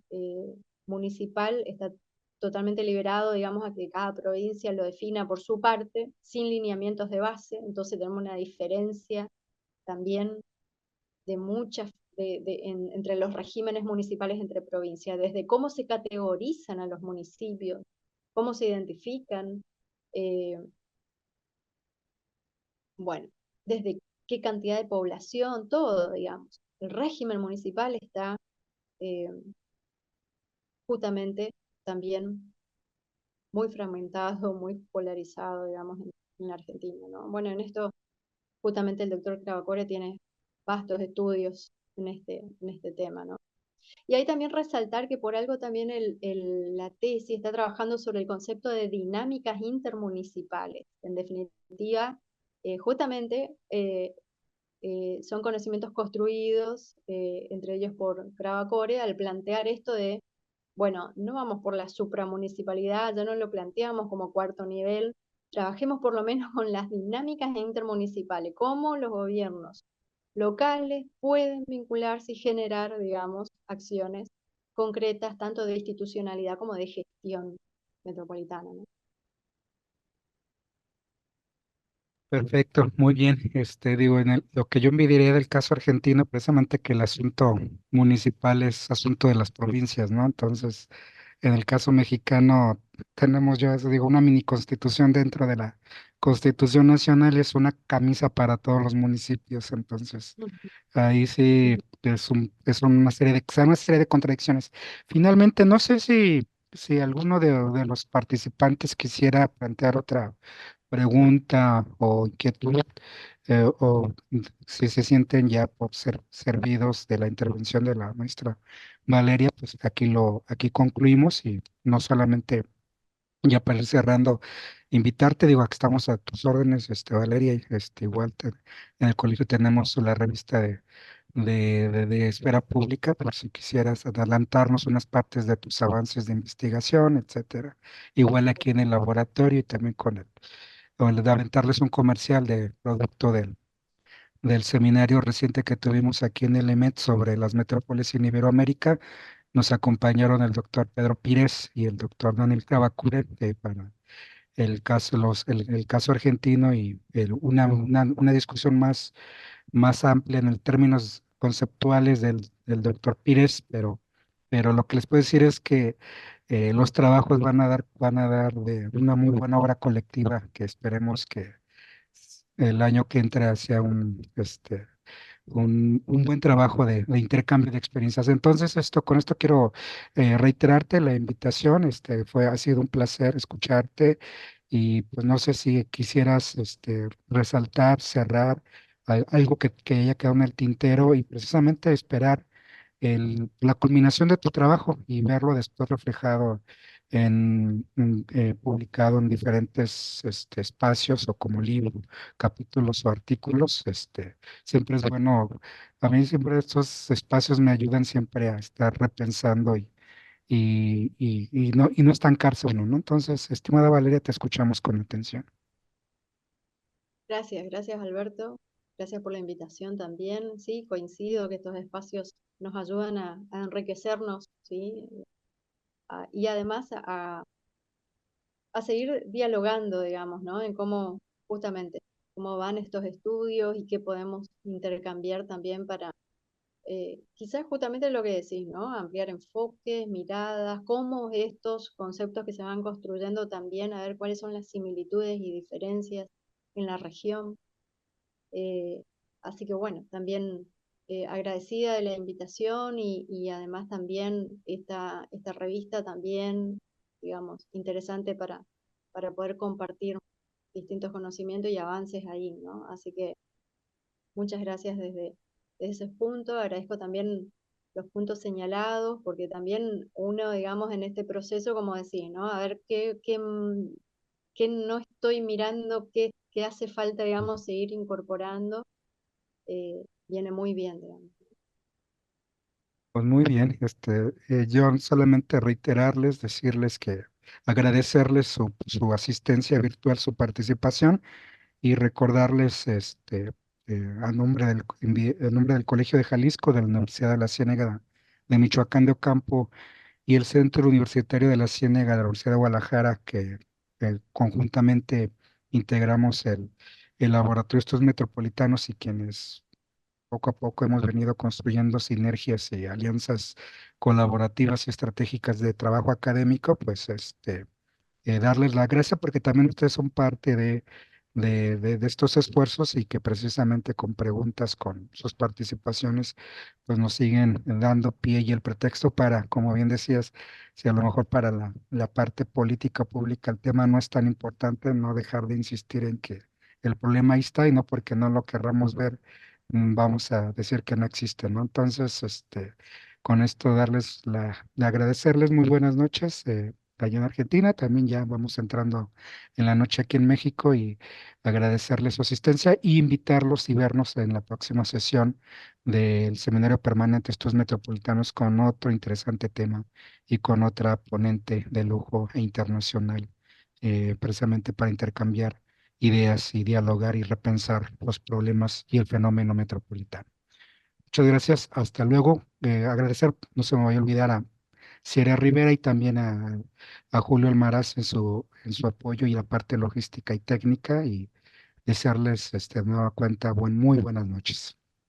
municipal está totalmente liberado, digamos, a que cada provincia lo defina por su parte, sin lineamientos de base, entonces tenemos una diferencia también de muchas, entre los regímenes municipales entre provincias, desde cómo se categorizan a los municipios, cómo se identifican, eh, bueno, desde qué cantidad de población, todo, digamos. El régimen municipal está eh, justamente también muy fragmentado, muy polarizado, digamos, en la Argentina, ¿no? Bueno, en esto justamente el doctor Cravacore tiene vastos estudios en este tema, ¿no? Y hay también resaltar que por algo también la tesis está trabajando sobre el concepto de dinámicas intermunicipales. En definitiva, justamente son conocimientos construidos, entre ellos por Cravacore, al plantear esto de, bueno, no vamos por la supramunicipalidad, ya no lo planteamos como cuarto nivel, trabajemos por lo menos con las dinámicas intermunicipales, cómo los gobiernos locales pueden vincularse y generar, digamos, acciones concretas, tanto de institucionalidad como de gestión metropolitana, ¿no? Perfecto, muy bien. Digo, lo que yo envidiaría del caso argentino, precisamente que el asunto municipal es asunto de las provincias, ¿no? Entonces, en el caso mexicano, tenemos ya, digo, una mini constitución dentro de la Constitución Nacional, es una camisa para todos los municipios. Entonces, ahí sí es una serie de contradicciones. Finalmente, no sé si alguno de los participantes quisiera plantear otra pregunta o inquietud, o si se sienten ya por ser servidos de la intervención de la maestra Valeria, pues aquí concluimos y no solamente ya para ir cerrando, invitarte, digo, a que estamos a tus órdenes, Valeria, y igual en el colegio tenemos la revista de esfera pública, por si quisieras adelantarnos unas partes de tus avances de investigación, etcétera. Igual aquí en el laboratorio y también o el de aventarles un comercial de producto del seminario reciente que tuvimos aquí en el EMET sobre las metrópolis en Iberoamérica. Nos acompañaron el doctor Pedro Pírez y el doctor Daniel Cravacure para el caso argentino y una discusión más amplia en el términos conceptuales del doctor Pírez, pero lo que les puedo decir es que los trabajos van a dar de una muy buena obra colectiva que esperemos que el año que entra sea un buen trabajo de intercambio de experiencias. Entonces, con esto quiero reiterarte la invitación. Ha sido un placer escucharte y pues no sé si quisieras resaltar, cerrar algo que haya quedado en el tintero y precisamente esperar la culminación de tu trabajo y verlo después reflejado publicado en diferentes espacios o como libro, capítulos o artículos. Siempre es bueno, a mí siempre estos espacios me ayudan siempre a estar repensando y no estancarse uno, ¿no? Entonces, estimada Valeria, te escuchamos con atención. Gracias, gracias Alberto. Gracias por la invitación también. Sí, coincido que estos espacios nos ayudan a enriquecernos, ¿sí? Y además a seguir dialogando, digamos, ¿no? En cómo, justamente, cómo van estos estudios y qué podemos intercambiar también para, quizás justamente lo que decís, ¿no? Ampliar enfoques, miradas, cómo estos conceptos que se van construyendo también, a ver cuáles son las similitudes y diferencias en la región. Eh, Así que bueno, también agradecida de la invitación y además también esta revista también, digamos, interesante para poder compartir distintos conocimientos y avances ahí, ¿no? Así que muchas gracias desde ese punto. Agradezco también los puntos señalados, porque también uno, digamos, en este proceso, como decís, ¿no? A ver qué no estoy mirando, qué hace falta, digamos, seguir incorporando, viene muy bien, digamos. Pues muy bien, yo solamente reiterarles, decirles que agradecerles su asistencia virtual, su participación y recordarles a nombre del Colegio de Jalisco, de la Universidad de la Ciénega de Michoacán de Ocampo y el Centro Universitario de la Ciénega de la Universidad de Guadalajara, que conjuntamente integramos el laboratorio de estos metropolitanos y quienes poco a poco hemos venido construyendo sinergias y alianzas colaborativas y estratégicas de trabajo académico, pues darles la gracia porque también ustedes son parte de estos esfuerzos y que precisamente con preguntas, con sus participaciones, pues nos siguen dando pie y el pretexto para, como bien decías, si a lo mejor para la parte política pública el tema no es tan importante, no dejar de insistir en que el problema ahí está y no porque no lo querramos ver, vamos a decir que no existe, ¿no? Entonces, con esto darles de agradecerles, muy buenas noches. Allá en Argentina, también ya vamos entrando en la noche aquí en México y agradecerles su asistencia y invitarlos y vernos en la próxima sesión del Seminario Permanente Estudios Metropolitanos con otro interesante tema y con otra ponente de lujo e internacional, precisamente para intercambiar ideas y dialogar y repensar los problemas y el fenómeno metropolitano. Muchas gracias, hasta luego. Agradecer, no se me vaya a olvidar a Sierra Rivera y también a Julio Almaraz en su apoyo y la parte logística y técnica y desearles nueva cuenta muy buenas noches.